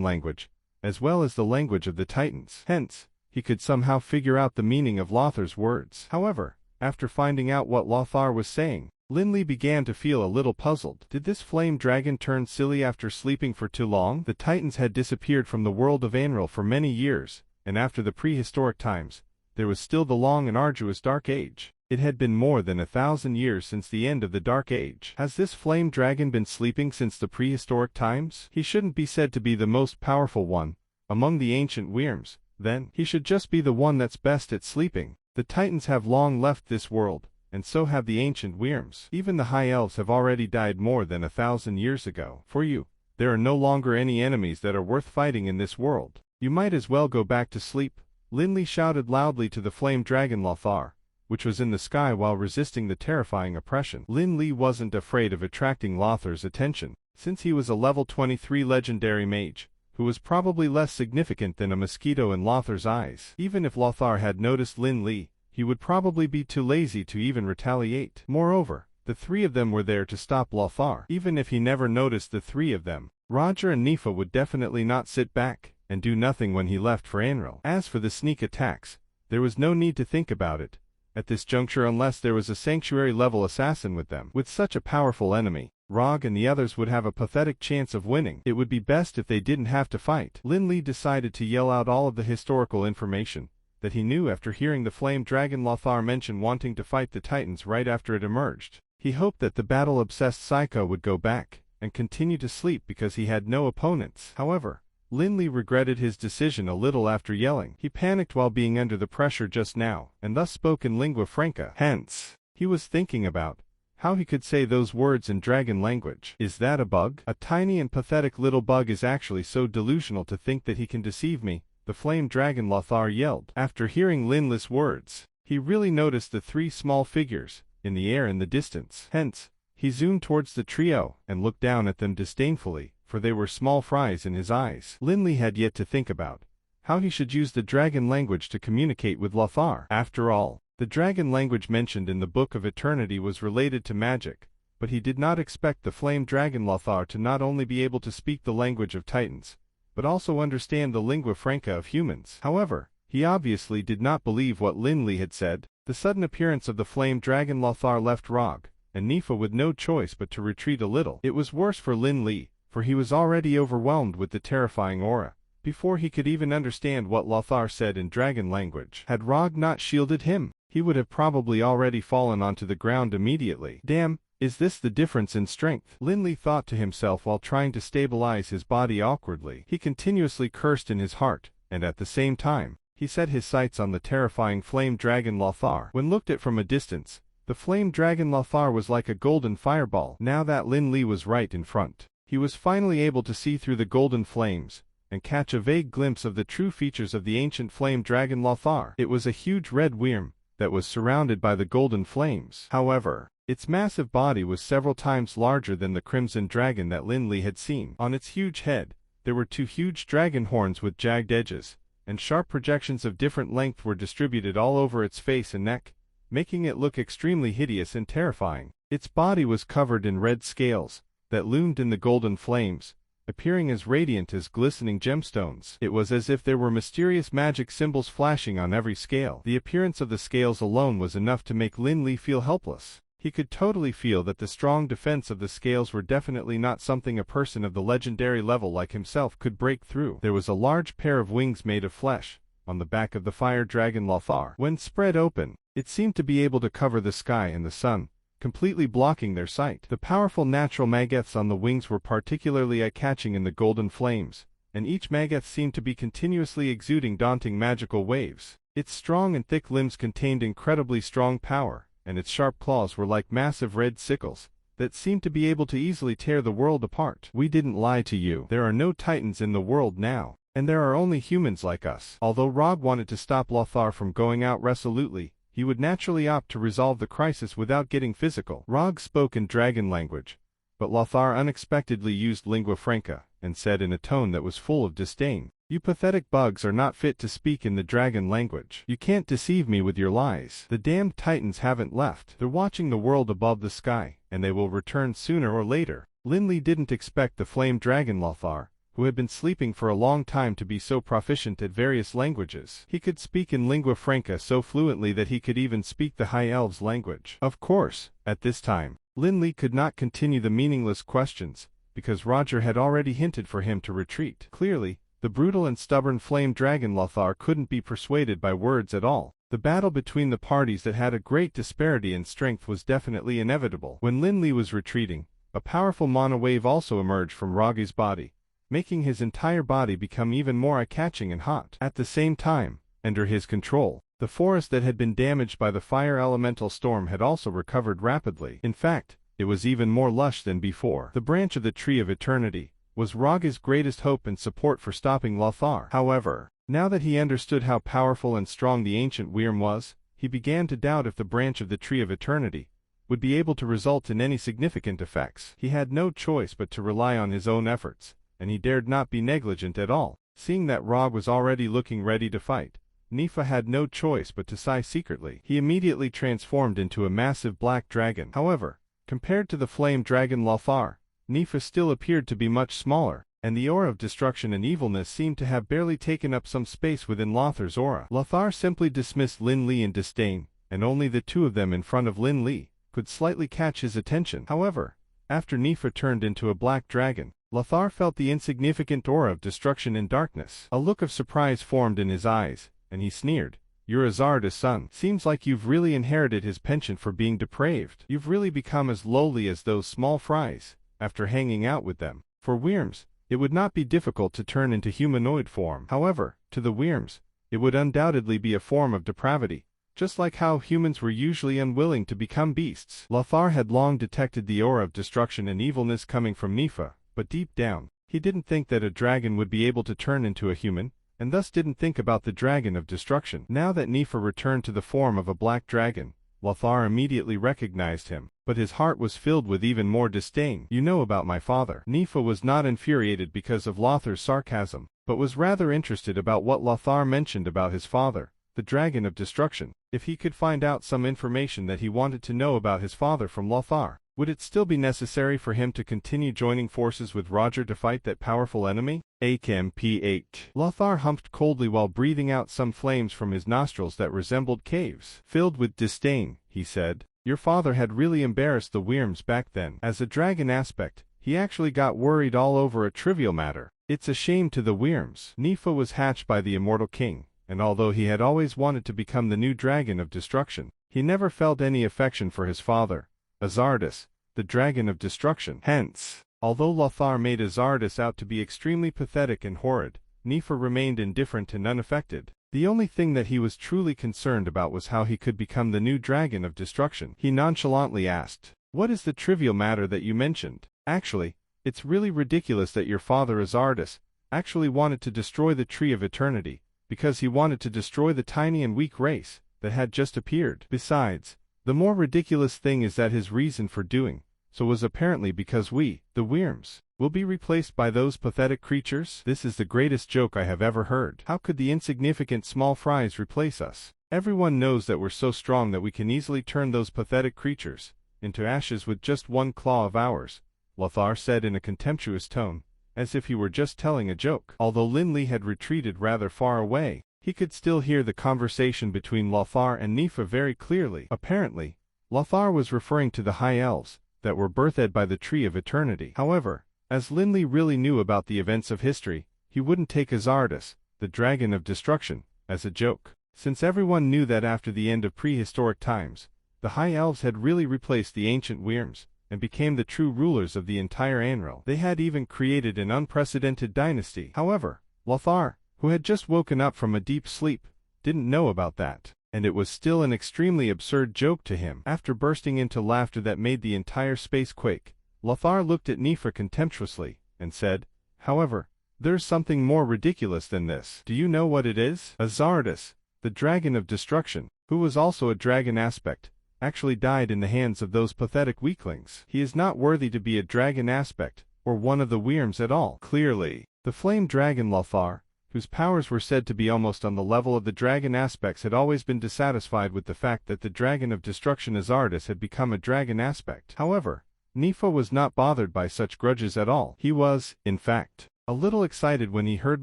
language, as well as the language of the Titans. Hence, he could somehow figure out the meaning of Lothar's words. However, after finding out what Lothar was saying, Lin Li began to feel a little puzzled. Did this flame dragon turn silly after sleeping for too long? The Titans had disappeared from the world of Anril for many years, and after the prehistoric times, there was still the long and arduous Dark Age. It had been more than 1,000 years since the end of the Dark Age. Has this flame dragon been sleeping since the prehistoric times? He shouldn't be said to be the most powerful one among the ancient Wyrms, then. He should just be the one that's best at sleeping. The Titans have long left this world, and so have the ancient Wyrms. Even the High Elves have already died more than 1,000 years ago. For you, there are no longer any enemies that are worth fighting in this world. You might as well go back to sleep. Lin Li shouted loudly to the flame dragon Lothar, which was in the sky while resisting the terrifying oppression. Lin Li wasn't afraid of attracting Lothar's attention, since he was a level 23 legendary mage, who was probably less significant than a mosquito in Lothar's eyes. Even if Lothar had noticed Lin Li, he would probably be too lazy to even retaliate. Moreover, the three of them were there to stop Lothar. Even if he never noticed the three of them, Roger and Nifa would definitely not sit back and do nothing when he left for Anril. As for the sneak attacks, there was no need to think about it at this juncture unless there was a sanctuary-level assassin with them. With such a powerful enemy, Rog and the others would have a pathetic chance of winning. It would be best if they didn't have to fight. Lin Li decided to yell out all of the historical information that he knew after hearing the flame dragon Lothar mention wanting to fight the Titans right after it emerged. He hoped that the battle-obsessed psycho would go back and continue to sleep because he had no opponents. However, Lin Li regretted his decision a little after yelling. He panicked while being under the pressure just now, and thus spoke in lingua franca. Hence, he was thinking about how he could say those words in dragon language. Is that a bug? A tiny and pathetic little bug is actually so delusional to think that he can deceive me, the flame dragon Lothar yelled. After hearing Lin Li's words, he really noticed the three small figures in the air in the distance. Hence, he zoomed towards the trio and looked down at them disdainfully, for they were small fries in his eyes. Lin Li had yet to think about how he should use the dragon language to communicate with Lothar. After all, the dragon language mentioned in the Book of Eternity was related to magic, but he did not expect the flame dragon Lothar to not only be able to speak the language of Titans, but also understand the lingua franca of humans. However, he obviously did not believe what Lin Li had said. The sudden appearance of the flame dragon Lothar left Rog and Nifa with no choice but to retreat a little. It was worse for Lin Li, for he was already overwhelmed with the terrifying aura, before he could even understand what Lothar said in dragon language. Had Rog not shielded him, he would have probably already fallen onto the ground immediately. Damn, is this the difference in strength? Lin Li thought to himself while trying to stabilize his body awkwardly. He continuously cursed in his heart, and at the same time, he set his sights on the terrifying flame dragon Lothar. When looked at from a distance, the flame dragon Lothar was like a golden fireball. Now that Lin Li was right in front, he was finally able to see through the golden flames and catch a vague glimpse of the true features of the ancient flame dragon Lothar. It was a huge red Wyrm that was surrounded by the golden flames. However, its massive body was several times larger than the crimson dragon that Lin Li had seen. On its huge head, there were two huge dragon horns with jagged edges, and sharp projections of different length were distributed all over its face and neck, making it look extremely hideous and terrifying. Its body was covered in red scales that loomed in the golden flames, appearing as radiant as glistening gemstones. It was as if there were mysterious magic symbols flashing on every scale. The appearance of the scales alone was enough to make Lin Li feel helpless. He could totally feel that the strong defense of the scales were definitely not something a person of the legendary level like himself could break through. There was a large pair of wings made of flesh on the back of the fire dragon Lothar. When spread open, it seemed to be able to cover the sky and the sun, completely blocking their sight. The powerful natural mageths on the wings were particularly eye-catching in the golden flames, and each mageth seemed to be continuously exuding daunting magical waves. Its strong and thick limbs contained incredibly strong power, and its sharp claws were like massive red sickles that seemed to be able to easily tear the world apart. We didn't lie to you. There are no titans in the world now, and there are only humans like us. Although Rog wanted to stop Lothar from going out resolutely, he would naturally opt to resolve the crisis without getting physical. Rog spoke in dragon language, but Lothar unexpectedly used lingua franca, and said in a tone that was full of disdain, "You pathetic bugs are not fit to speak in the dragon language. You can't deceive me with your lies. The damned titans haven't left. They're watching the world above the sky, and they will return sooner or later." Lin Li didn't expect the flame dragon Lothar, who had been sleeping for a long time, to be so proficient at various languages. He could speak in lingua franca so fluently that he could even speak the High Elves' language. Of course, at this time, Lin Li could not continue the meaningless questions, because Roger had already hinted for him to retreat. Clearly, the brutal and stubborn flame dragon Lothar couldn't be persuaded by words at all. The battle between the parties that had a great disparity in strength was definitely inevitable. When Lin Li was retreating, a powerful mana wave also emerged from Rogi's body, making his entire body become even more eye-catching and hot. At the same time, under his control, the forest that had been damaged by the fire elemental storm had also recovered rapidly. In fact, it was even more lush than before. The branch of the Tree of Eternity was Rogi's greatest hope and support for stopping Lothar. However, now that he understood how powerful and strong the ancient Wyrm was, he began to doubt if the branch of the Tree of Eternity would be able to result in any significant effects. He had no choice but to rely on his own efforts, and he dared not be negligent at all. Seeing that Rog was already looking ready to fight, Nifa had no choice but to sigh secretly. He immediately transformed into a massive black dragon. However, compared to the flame dragon Lothar, Nifa still appeared to be much smaller, and the aura of destruction and evilness seemed to have barely taken up some space within Lothar's aura. Lothar simply dismissed Lin Li in disdain, and only the two of them in front of Lin Li could slightly catch his attention. However, after Nifa turned into a black dragon, Lothar felt the insignificant aura of destruction and darkness. A look of surprise formed in his eyes, and he sneered, "You're Azarda's son. Seems like you've really inherited his penchant for being depraved. You've really become as lowly as those small fries, after hanging out with them." For Wyrms, it would not be difficult to turn into humanoid form. However, to the Wyrms, it would undoubtedly be a form of depravity, just like how humans were usually unwilling to become beasts. Lothar had long detected the aura of destruction and evilness coming from Nifa, but deep down, he didn't think that a dragon would be able to turn into a human, and thus didn't think about the dragon of destruction. Now that Nifa returned to the form of a black dragon, Lothar immediately recognized him, but his heart was filled with even more disdain. "You know about my father." Nifa was not infuriated because of Lothar's sarcasm, but was rather interested about what Lothar mentioned about his father, the dragon of destruction. If he could find out some information that he wanted to know about his father from Lothar, would it still be necessary for him to continue joining forces with Roger to fight that powerful enemy? AKMP8. Lothar humped coldly while breathing out some flames from his nostrils that resembled caves. Filled with disdain, he said, "Your father had really embarrassed the Wyrms back then. As a dragon aspect, he actually got worried all over a trivial matter. It's a shame to the Wyrms." Nifa was hatched by the immortal king, and although he had always wanted to become the new dragon of destruction, he never felt any affection for his father, Azardus, the dragon of destruction. Hence, although Lothar made Azardus out to be extremely pathetic and horrid, Nifa remained indifferent and unaffected. The only thing that he was truly concerned about was how he could become the new dragon of destruction. He nonchalantly asked, "What is the trivial matter that you mentioned? Actually, it's really ridiculous that your father Azardus actually wanted to destroy the Tree of Eternity, because he wanted to destroy the tiny and weak race that had just appeared. Besides, the more ridiculous thing is that his reason for doing so was apparently because we, the Wyrms, will be replaced by those pathetic creatures. This is the greatest joke I have ever heard. How could the insignificant small fries replace us? Everyone knows that we're so strong that we can easily turn those pathetic creatures into ashes with just one claw of ours," Lothar said in a contemptuous tone, as if he were just telling a joke. Although Lin Li had retreated rather far away, he could still hear the conversation between Lothar and Nifa very clearly. Apparently, Lothar was referring to the High Elves that were birthed by the Tree of Eternity. However, as Lin Li really knew about the events of history, he wouldn't take Azardus, the dragon of destruction, as a joke, since everyone knew that after the end of prehistoric times, the High Elves had really replaced the ancient Wyrms and became the true rulers of the entire Anril. They had even created an unprecedented dynasty. However, Lothar, who had just woken up from a deep sleep, didn't know about that. and it was still an extremely absurd joke to him. After bursting into laughter that made the entire space quake, Lothar looked at Nifa contemptuously, and said, "However, there's something more ridiculous than this. Do you know what it is? Azardus, the dragon of destruction, who was also a dragon aspect, actually died in the hands of those pathetic weaklings. He is not worthy to be a dragon aspect, or one of the Wyrms at all." Clearly, the flame dragon Lothar, whose powers were said to be almost on the level of the dragon aspects, had always been dissatisfied with the fact that the dragon of destruction Azardus had become a dragon aspect. However, Nifa was not bothered by such grudges at all. He was, in fact, a little excited when he heard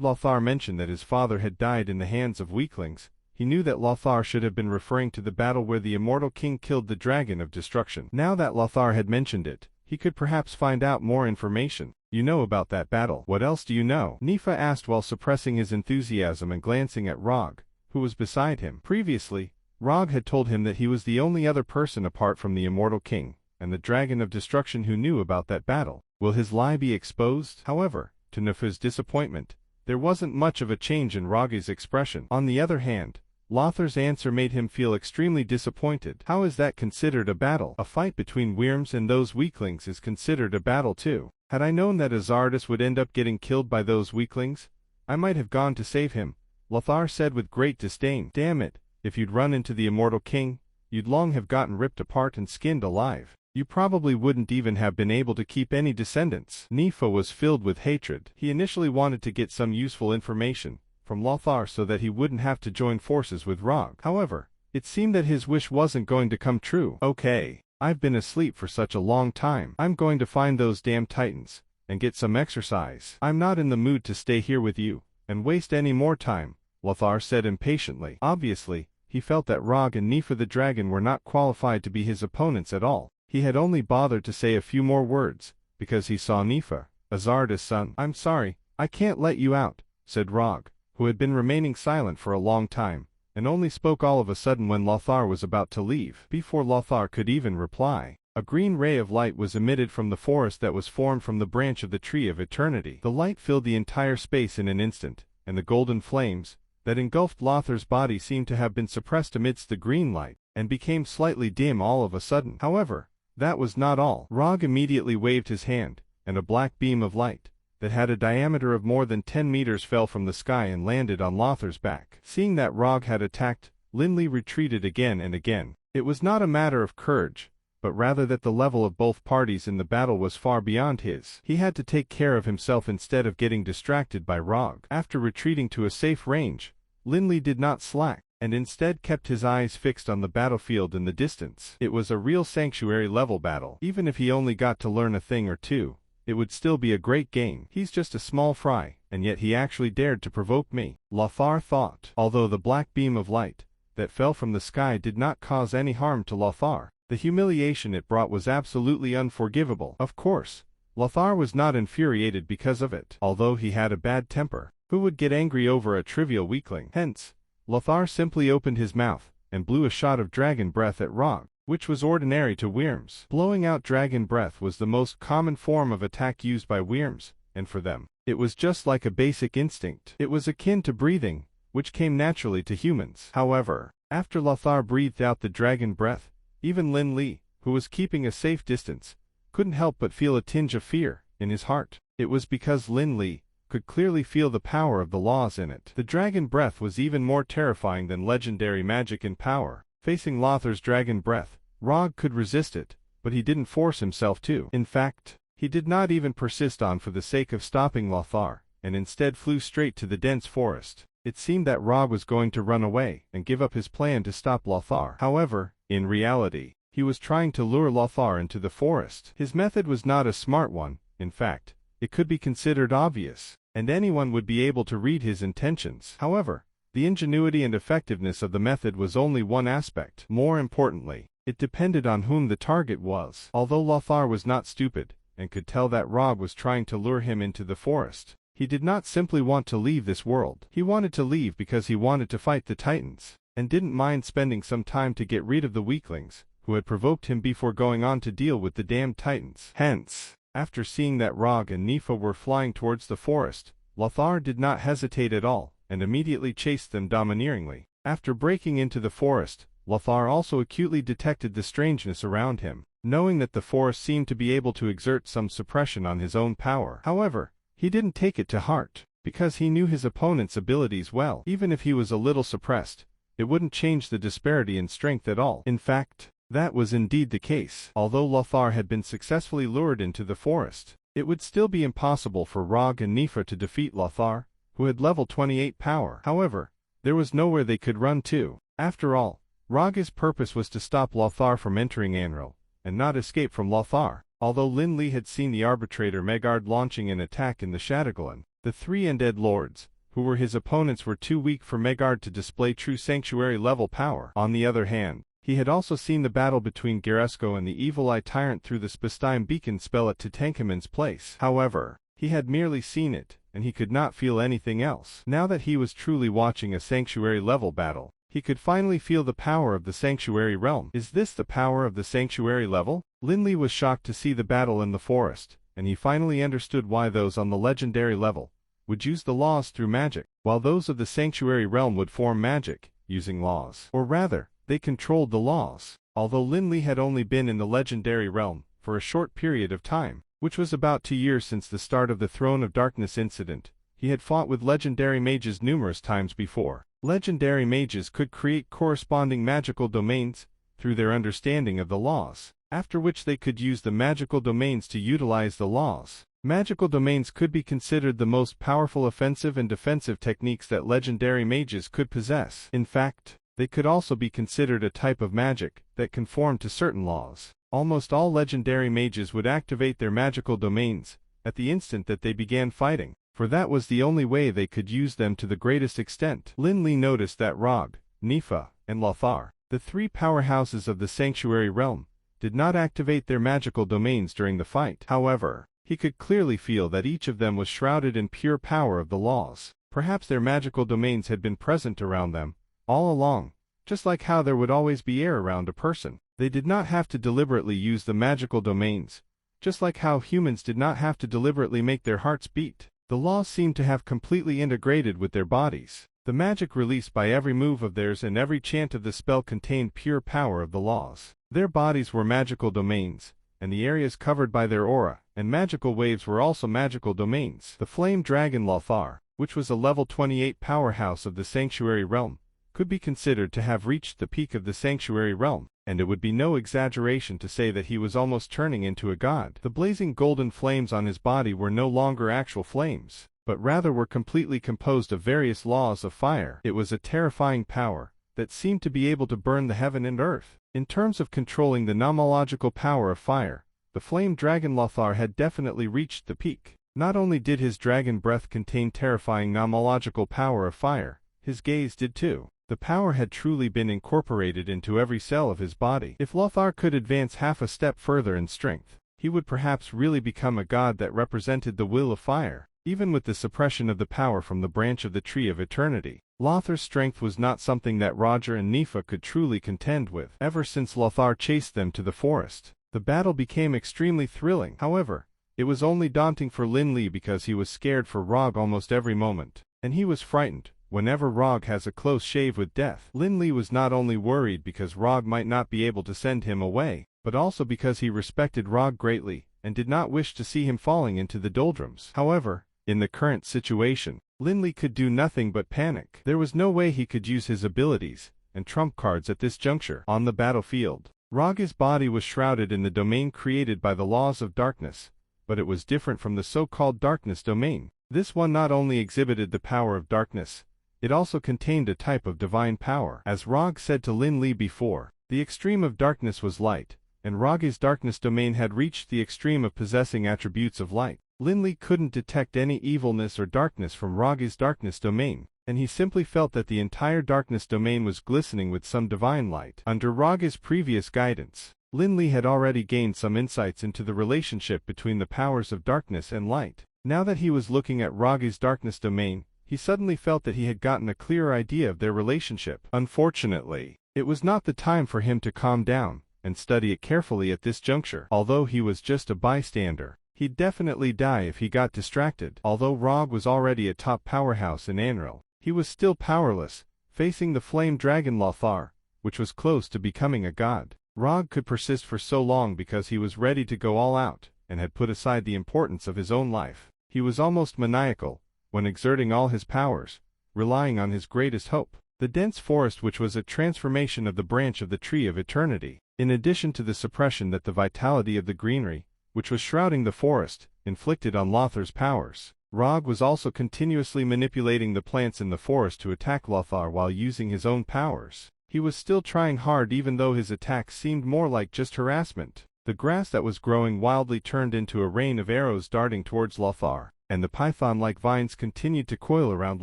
Lothar mention that his father had died in the hands of weaklings. He knew that Lothar should have been referring to the battle where the immortal king killed the dragon of destruction. Now that Lothar had mentioned it, he could perhaps find out more information. "You know about that battle. What else do you know?" Nifa asked while suppressing his enthusiasm and glancing at Rog, who was beside him. Previously, Rog had told him that he was the only other person apart from the immortal king and the dragon of destruction who knew about that battle. Will his lie be exposed? However, to Nifa's disappointment, there wasn't much of a change in Rog's expression. On the other hand, Lothar's answer made him feel extremely disappointed. "How is that considered a battle? A fight between Wyrms and those weaklings is considered a battle too. Had I known that Azardus would end up getting killed by those weaklings, I might have gone to save him," Lothar said with great disdain. "Damn it, if you'd run into the immortal king, you'd long have gotten ripped apart and skinned alive. You probably wouldn't even have been able to keep any descendants." Nifa was filled with hatred. He initially wanted to get some useful information from Lothar so that he wouldn't have to join forces with Rog. However, it seemed that his wish wasn't going to come true. "Okay, I've been asleep for such a long time. I'm going to find those damn titans and get some exercise. I'm not in the mood to stay here with you and waste any more time," Lothar said impatiently. Obviously, he felt that Rog and Nifa the dragon were not qualified to be his opponents at all. He had only bothered to say a few more words because he saw Nifa, Azardus' son. "I'm sorry, I can't let you out," said Rog, who had been remaining silent for a long time, and only spoke all of a sudden when Lothar was about to leave. Before Lothar could even reply, a green ray of light was emitted from the forest that was formed from the branch of the tree of eternity. The light filled the entire space in an instant, and the golden flames that engulfed Lothar's body seemed to have been suppressed amidst the green light, and became slightly dim all of a sudden. However, that was not all. Rog immediately waved his hand, and a black beam of light that had a diameter of more than 10 meters fell from the sky and landed on Lothar's back. Seeing that Rog had attacked, Lin Li retreated again and again. It was not a matter of courage, but rather that the level of both parties in the battle was far beyond his. He had to take care of himself instead of getting distracted by Rog. After retreating to a safe range, Lin Li did not slack, and instead kept his eyes fixed on the battlefield in the distance. It was a real sanctuary-level battle. Even if he only got to learn a thing or two, it would still be a great gain. "He's just a small fry, and yet he actually dared to provoke me," Lothar thought. Although the black beam of light that fell from the sky did not cause any harm to Lothar, the humiliation it brought was absolutely unforgivable. Of course, Lothar was not infuriated because of it. Although he had a bad temper, who would get angry over a trivial weakling? Hence, Lothar simply opened his mouth and blew a shot of dragon breath at Rog, which was ordinary to Wyrms. Blowing out dragon breath was the most common form of attack used by Wyrms, and for them, it was just like a basic instinct. It was akin to breathing, which came naturally to humans. However, after Lothar breathed out the dragon breath, even Lin Li, who was keeping a safe distance, couldn't help but feel a tinge of fear in his heart. It was because Lin Li could clearly feel the power of the laws in it. The dragon breath was even more terrifying than legendary magic in power. Facing Lothar's dragon breath, Rog could resist it, but he didn't force himself to. In fact, he did not even persist on for the sake of stopping Lothar, and instead flew straight to the dense forest. It seemed that Rog was going to run away and give up his plan to stop Lothar. However, in reality, he was trying to lure Lothar into the forest. His method was not a smart one. In fact, it could be considered obvious, and anyone would be able to read his intentions. However, the ingenuity and effectiveness of the method was only one aspect. More importantly, it depended on whom the target was. Although Lothar was not stupid, and could tell that Rog was trying to lure him into the forest, he did not simply want to leave this world. He wanted to leave because he wanted to fight the Titans, and didn't mind spending some time to get rid of the weaklings who had provoked him before going on to deal with the damned Titans. Hence, after seeing that Rog and Nifa were flying towards the forest, Lothar did not hesitate at all, and immediately chased them domineeringly. After breaking into the forest, Lothar also acutely detected the strangeness around him, knowing that the forest seemed to be able to exert some suppression on his own power. However, he didn't take it to heart, because he knew his opponent's abilities well. Even if he was a little suppressed, it wouldn't change the disparity in strength at all. In fact, that was indeed the case. Although Lothar had been successfully lured into the forest, it would still be impossible for Rog and Nifa to defeat Lothar, who had level 28 power. However, there was nowhere they could run to. After all, Rog's purpose was to stop Lothar from entering Anril, and not escape from Lothar. Although Lin Li had seen the arbitrator Megard launching an attack in the Shadowglen, the three undead lords, who were his opponents, were too weak for Megard to display true sanctuary-level power. On the other hand, he had also seen the battle between Garesko and the Evil Eye Tyrant through the Spastime beacon spell at Tutankhamun's place. However, he had merely seen it, and he could not feel anything else. Now that he was truly watching a sanctuary-level battle, he could finally feel the power of the sanctuary realm. Is this the power of the sanctuary level? Lin Li was shocked to see the battle in the forest, and he finally understood why those on the legendary level would use the laws through magic, while those of the sanctuary realm would form magic, using laws. Or rather, they controlled the laws. Although Lin Li had only been in the legendary realm for a short period of time, which was about 2 years since the start of the Throne of Darkness incident, he had fought with legendary mages numerous times before. Legendary mages could create corresponding magical domains through their understanding of the laws, after which they could use the magical domains to utilize the laws. Magical domains could be considered the most powerful offensive and defensive techniques that legendary mages could possess. In fact, they could also be considered a type of magic that conformed to certain laws. Almost all legendary mages would activate their magical domains at the instant that they began fighting, for that was the only way they could use them to the greatest extent. Lin Li noticed that Rog, Nifa, and Lothar, the three powerhouses of the sanctuary realm, did not activate their magical domains during the fight. However, he could clearly feel that each of them was shrouded in pure power of the laws. Perhaps their magical domains had been present around them all along, just like how there would always be air around a person. They did not have to deliberately use the magical domains, just like how humans did not have to deliberately make their hearts beat. The laws seemed to have completely integrated with their bodies. The magic released by every move of theirs and every chant of the spell contained pure power of the laws. Their bodies were magical domains, and the areas covered by their aura and magical waves were also magical domains. The flame dragon Lothar, which was a level 28 powerhouse of the sanctuary realm, could be considered to have reached the peak of the sanctuary realm, and it would be no exaggeration to say that he was almost turning into a god. The blazing golden flames on his body were no longer actual flames, but rather were completely composed of various laws of fire. It was a terrifying power that seemed to be able to burn the heaven and earth. In terms of controlling the nomological power of fire, the flame dragon Lothar had definitely reached the peak. Not only did his dragon breath contain terrifying nomological power of fire, his gaze did too. The power had truly been incorporated into every cell of his body. If Lothar could advance half a step further in strength, he would perhaps really become a god that represented the will of fire. Even with the suppression of the power from the branch of the Tree of Eternity, Lothar's strength was not something that Roger and Nifa could truly contend with. Ever since Lothar chased them to the forest, the battle became extremely thrilling. However, it was only daunting for Lin Li because he was scared for Rog almost every moment, and he was frightened whenever Rog has a close shave with death. Lin Li was not only worried because Rog might not be able to send him away, but also because he respected Rog greatly and did not wish to see him falling into the doldrums. However, in the current situation, Lin Li could do nothing but panic. There was no way he could use his abilities and trump cards at this juncture. On the battlefield, Rog's body was shrouded in the domain created by the laws of darkness, but it was different from the so-called darkness domain. This one not only exhibited the power of darkness, it also contained a type of divine power. As Rog said to Lin Li before, the extreme of darkness was light, and Rog's darkness domain had reached the extreme of possessing attributes of light. Lin Li couldn't detect any evilness or darkness from Rog's darkness domain, and he simply felt that the entire darkness domain was glistening with some divine light. Under Rog's previous guidance, Lin Li had already gained some insights into the relationship between the powers of darkness and light. Now that he was looking at Rog's darkness domain, he suddenly felt that he had gotten a clearer idea of their relationship. Unfortunately, it was not the time for him to calm down and study it carefully at this juncture. Although he was just a bystander, he'd definitely die if he got distracted. Although Rog was already a top powerhouse in Anril, he was still powerless, facing the flame dragon Lothar, which was close to becoming a god. Rog could persist for so long because he was ready to go all out, and had put aside the importance of his own life. He was almost maniacal, when exerting all his powers, relying on his greatest hope, the dense forest, which was a transformation of the branch of the tree of eternity. In addition to the suppression that the vitality of the greenery, which was shrouding the forest, inflicted on Lothar's powers, Rog was also continuously manipulating the plants in the forest to attack Lothar while using his own powers. He was still trying hard even though his attacks seemed more like just harassment. The grass that was growing wildly turned into a rain of arrows darting towards Lothar, and the python-like vines continued to coil around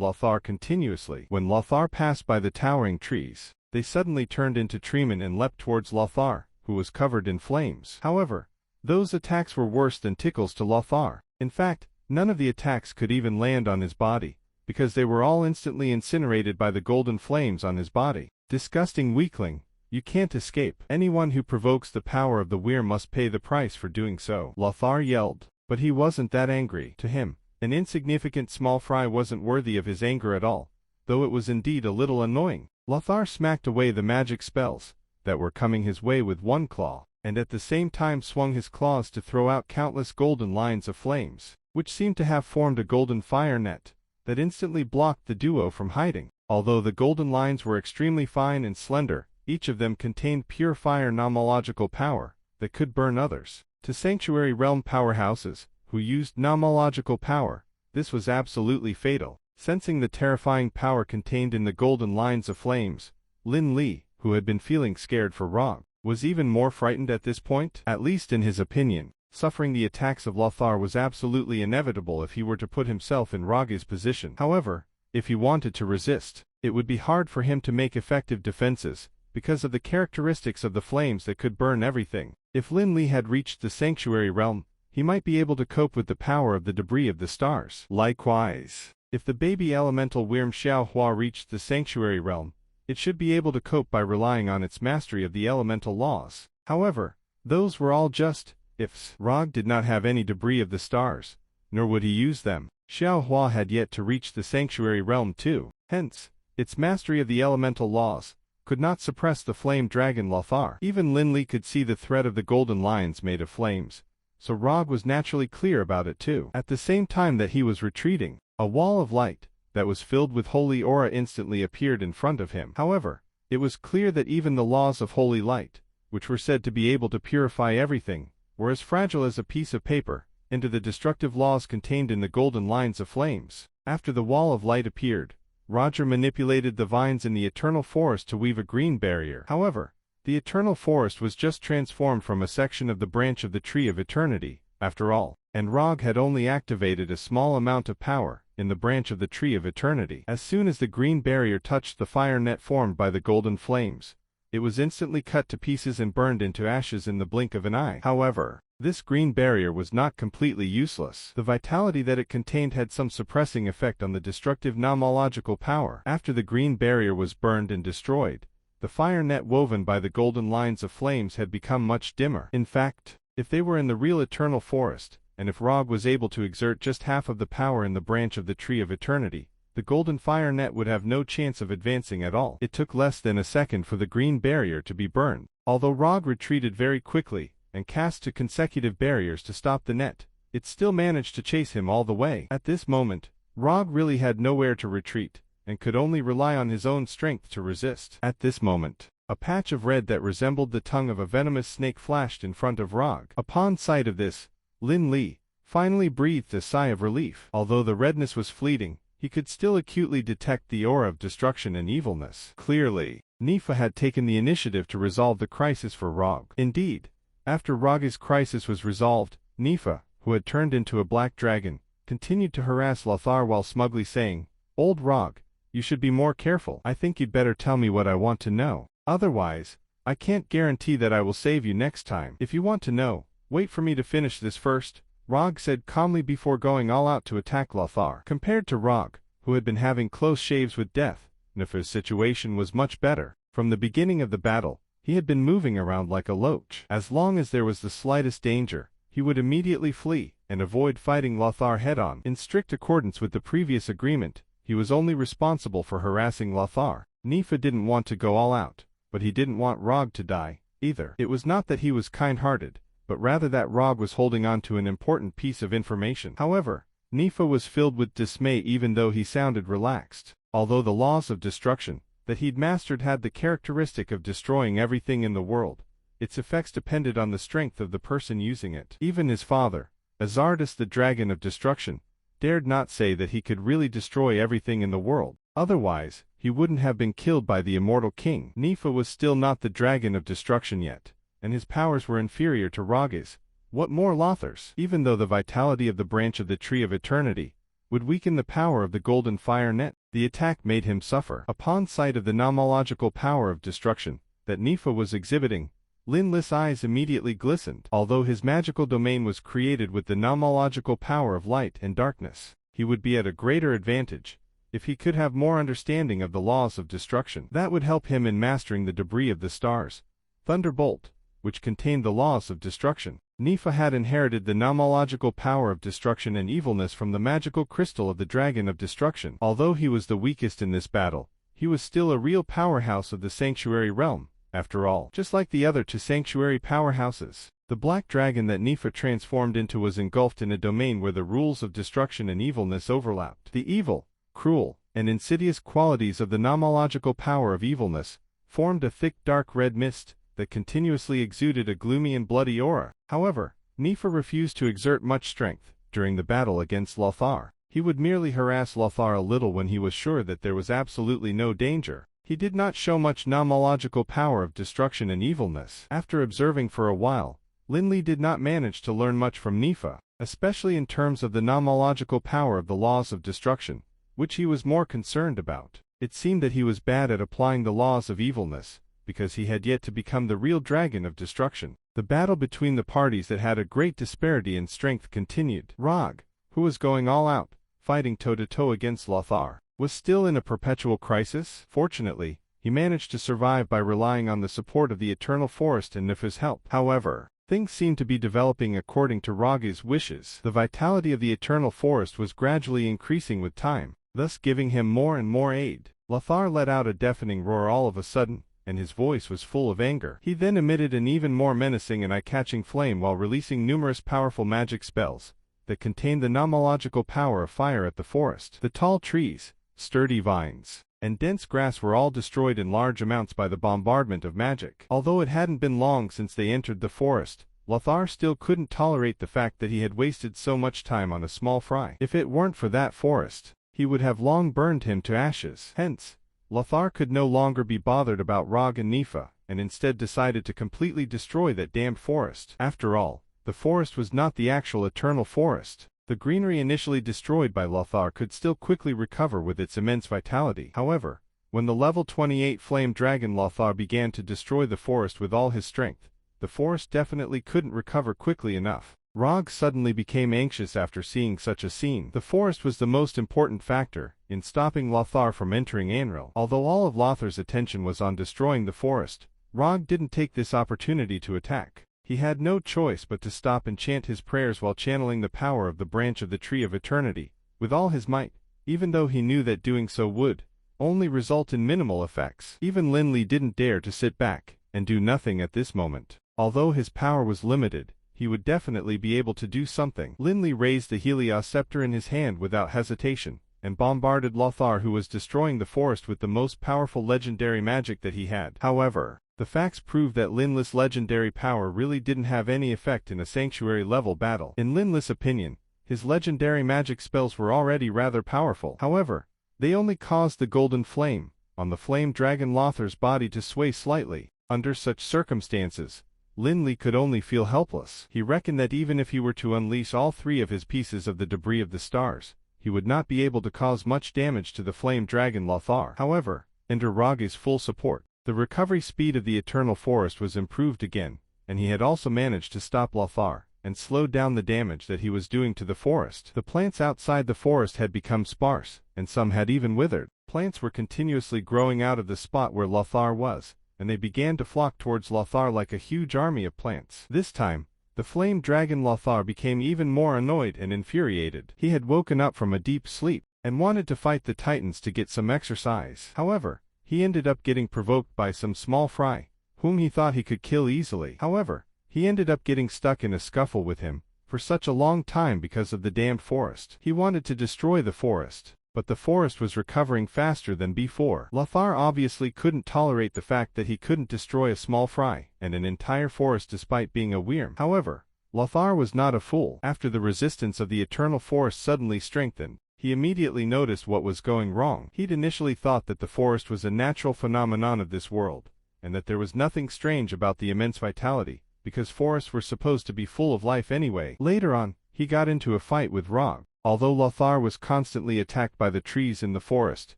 Lothar continuously. When Lothar passed by the towering trees, they suddenly turned into treemen and leapt towards Lothar, who was covered in flames. However, those attacks were worse than tickles to Lothar. In fact, none of the attacks could even land on his body, because they were all instantly incinerated by the golden flames on his body. Disgusting weakling, you can't escape. Anyone who provokes the power of the Weir must pay the price for doing so, Lothar yelled. But he wasn't that angry. To him, an insignificant small fry wasn't worthy of his anger at all, though it was indeed a little annoying. Lothar smacked away the magic spells that were coming his way with one claw, and at the same time swung his claws to throw out countless golden lines of flames, which seemed to have formed a golden fire net that instantly blocked the duo from hiding. Although the golden lines were extremely fine and slender, each of them contained pure fire nomological power that could burn others. To Sanctuary Realm powerhouses, who used nomological power, this was absolutely fatal. Sensing the terrifying power contained in the golden lines of flames, Lin Li, who had been feeling scared for Rog, was even more frightened at this point. At least in his opinion, suffering the attacks of Lothar was absolutely inevitable if he were to put himself in Rog's position. However, if he wanted to resist, it would be hard for him to make effective defenses, because of the characteristics of the flames that could burn everything. If Lin Li had reached the Sanctuary Realm, he might be able to cope with the power of the debris of the stars. Likewise, if the baby elemental worm Xiaohua reached the Sanctuary Realm, it should be able to cope by relying on its mastery of the elemental laws. However, those were all just ifs. Rog did not have any debris of the stars, nor would he use them. Xiaohua had yet to reach the Sanctuary Realm too. Hence, its mastery of the elemental laws could not suppress the flame dragon Lothar. Even Lin Li could see the threat of the golden lines made of flames, so Rog was naturally clear about it too. At the same time that he was retreating, a wall of light that was filled with holy aura instantly appeared in front of him. However, it was clear that even the laws of holy light, which were said to be able to purify everything, were as fragile as a piece of paper, into the destructive laws contained in the golden lines of flames. After the wall of light appeared, Roger manipulated the vines in the eternal forest to weave a green barrier. However, the eternal forest was just transformed from a section of the branch of the tree of eternity, after all, and Rog had only activated a small amount of power in the branch of the tree of eternity. As soon as the green barrier touched the fire net formed by the golden flames, it was instantly cut to pieces and burned into ashes in the blink of an eye. However, this green barrier was not completely useless. The vitality that it contained had some suppressing effect on the destructive nomological power. After the green barrier was burned and destroyed, the fire net woven by the golden lines of flames had become much dimmer. In fact, if they were in the real eternal forest, and if Rog was able to exert just half of the power in the branch of the tree of eternity, the golden fire net would have no chance of advancing at all. It took less than a second for the green barrier to be burned. Although Rog retreated very quickly and cast two consecutive barriers to stop the net, it still managed to chase him all the way. At this moment, Rog really had nowhere to retreat, and could only rely on his own strength to resist. At this moment, a patch of red that resembled the tongue of a venomous snake flashed in front of Rog. Upon sight of this, Lin Li finally breathed a sigh of relief. Although the redness was fleeting, he could still acutely detect the aura of destruction and evilness. Clearly, Nifa had taken the initiative to resolve the crisis for Rog. Indeed, after Rog's crisis was resolved, Nifa, who had turned into a black dragon, continued to harass Lothar while smugly saying, "Old Rog, you should be more careful. I think you'd better tell me what I want to know. Otherwise, I can't guarantee that I will save you next time. If you want to know, wait for me to finish this first," Rog said calmly before going all out to attack Lothar. Compared to Rog, who had been having close shaves with death, Nifa's situation was much better. From the beginning of the battle, he had been moving around like a loach. As long as there was the slightest danger, he would immediately flee and avoid fighting Lothar head-on. In strict accordance with the previous agreement, he was only responsible for harassing Lothar. Nifa didn't want to go all out, but he didn't want Rog to die, either. It was not that he was kind-hearted, but rather that Rog was holding on to an important piece of information. However, Nifa was filled with dismay even though he sounded relaxed. Although the laws of destruction that he'd mastered had the characteristic of destroying everything in the world, its effects depended on the strength of the person using it. Even his father, Azardus the Dragon of Destruction, dared not say that he could really destroy everything in the world. Otherwise, he wouldn't have been killed by the immortal king. Nifa was still not the Dragon of Destruction yet, and his powers were inferior to Rog's. What more Lothar's? Even though the vitality of the branch of the Tree of Eternity would weaken the power of the Golden Fire Net, the attack made him suffer. Upon sight of the nomological power of destruction that Nifa was exhibiting, Lin Li's eyes immediately glistened. Although his magical domain was created with the nomological power of light and darkness, he would be at a greater advantage if he could have more understanding of the laws of destruction. That would help him in mastering the debris of the stars, Thunderbolt, which contained the laws of destruction. Nifa had inherited the nomological power of destruction and evilness from the magical crystal of the Dragon of Destruction. Although he was the weakest in this battle, he was still a real powerhouse of the Sanctuary Realm, after all. Just like the other two Sanctuary powerhouses, the black dragon that Nifa transformed into was engulfed in a domain where the rules of destruction and evilness overlapped. The evil, cruel, and insidious qualities of the nomological power of evilness formed a thick dark red mist that continuously exuded a gloomy and bloody aura. However, Nifa refused to exert much strength during the battle against Lothar. He would merely harass Lothar a little when he was sure that there was absolutely no danger. He did not show much nomological power of destruction and evilness. After observing for a while, Lin Li did not manage to learn much from Nifa, especially in terms of the nomological power of the laws of destruction, which he was more concerned about. It seemed that he was bad at applying the laws of evilness, because he had yet to become the real dragon of destruction. The battle between the parties that had a great disparity in strength continued. Rog, who was going all out, fighting toe-to-toe against Lothar, was still in a perpetual crisis. Fortunately, he managed to survive by relying on the support of the Eternal Forest and Nifa's help. However, things seemed to be developing according to Rog's wishes. The vitality of the Eternal Forest was gradually increasing with time, thus giving him more and more aid. Lothar let out a deafening roar all of a sudden, and his voice was full of anger. He then emitted an even more menacing and eye-catching flame while releasing numerous powerful magic spells that contained the nomological power of fire at the forest. The tall trees, sturdy vines, and dense grass were all destroyed in large amounts by the bombardment of magic. Although it hadn't been long since they entered the forest, Lothar still couldn't tolerate the fact that he had wasted so much time on a small fry. If it weren't for that forest, he would have long burned him to ashes. Hence, Lothar could no longer be bothered about Rog and Nifa, and instead decided to completely destroy that damned forest. After all, the forest was not the actual eternal forest. The greenery initially destroyed by Lothar could still quickly recover with its immense vitality. However, when the level 28 flame dragon Lothar began to destroy the forest with all his strength, the forest definitely couldn't recover quickly enough. Rog suddenly became anxious after seeing such a scene. The forest was the most important factor in stopping Lothar from entering Anril. Although all of Lothar's attention was on destroying the forest, Rog didn't take this opportunity to attack. He had no choice but to stop and chant his prayers while channeling the power of the branch of the Tree of Eternity with all his might, even though he knew that doing so would only result in minimal effects. Even Lin Li didn't dare to sit back and do nothing at this moment. Although his power was limited, he would definitely be able to do something. Lin Li raised the Helios scepter in his hand without hesitation, and bombarded Lothar, who was destroying the forest with the most powerful legendary magic that he had. However, the facts prove that Lin Li's legendary power really didn't have any effect in a sanctuary-level battle. In Lin Li's opinion, his legendary magic spells were already rather powerful. However, they only caused the golden flame on the flame dragon Lothar's body to sway slightly. Under such circumstances, Lin Li could only feel helpless. He reckoned that even if he were to unleash all three of his pieces of the debris of the stars, he would not be able to cause much damage to the flame dragon Lothar. However, under Rog's full support, the recovery speed of the Eternal Forest was improved again, and he had also managed to stop Lothar and slow down the damage that he was doing to the forest. The plants outside the forest had become sparse, and some had even withered. Plants were continuously growing out of the spot where Lothar was, and they began to flock towards Lothar like a huge army of plants. This time, the flame dragon Lothar became even more annoyed and infuriated. He had woken up from a deep sleep and wanted to fight the titans to get some exercise. However, he ended up getting provoked by some small fry, whom he thought he could kill easily. However, he ended up getting stuck in a scuffle with him for such a long time because of the damned forest. He wanted to destroy the forest, but the forest was recovering faster than before. Lothar obviously couldn't tolerate the fact that he couldn't destroy a small fry and an entire forest despite being a wyrm. However, Lothar was not a fool. After the resistance of the eternal forest suddenly strengthened, he immediately noticed what was going wrong. He'd initially thought that the forest was a natural phenomenon of this world, and that there was nothing strange about the immense vitality, because forests were supposed to be full of life anyway. Later on, he got into a fight with Rog. Although Lothar was constantly attacked by the trees in the forest,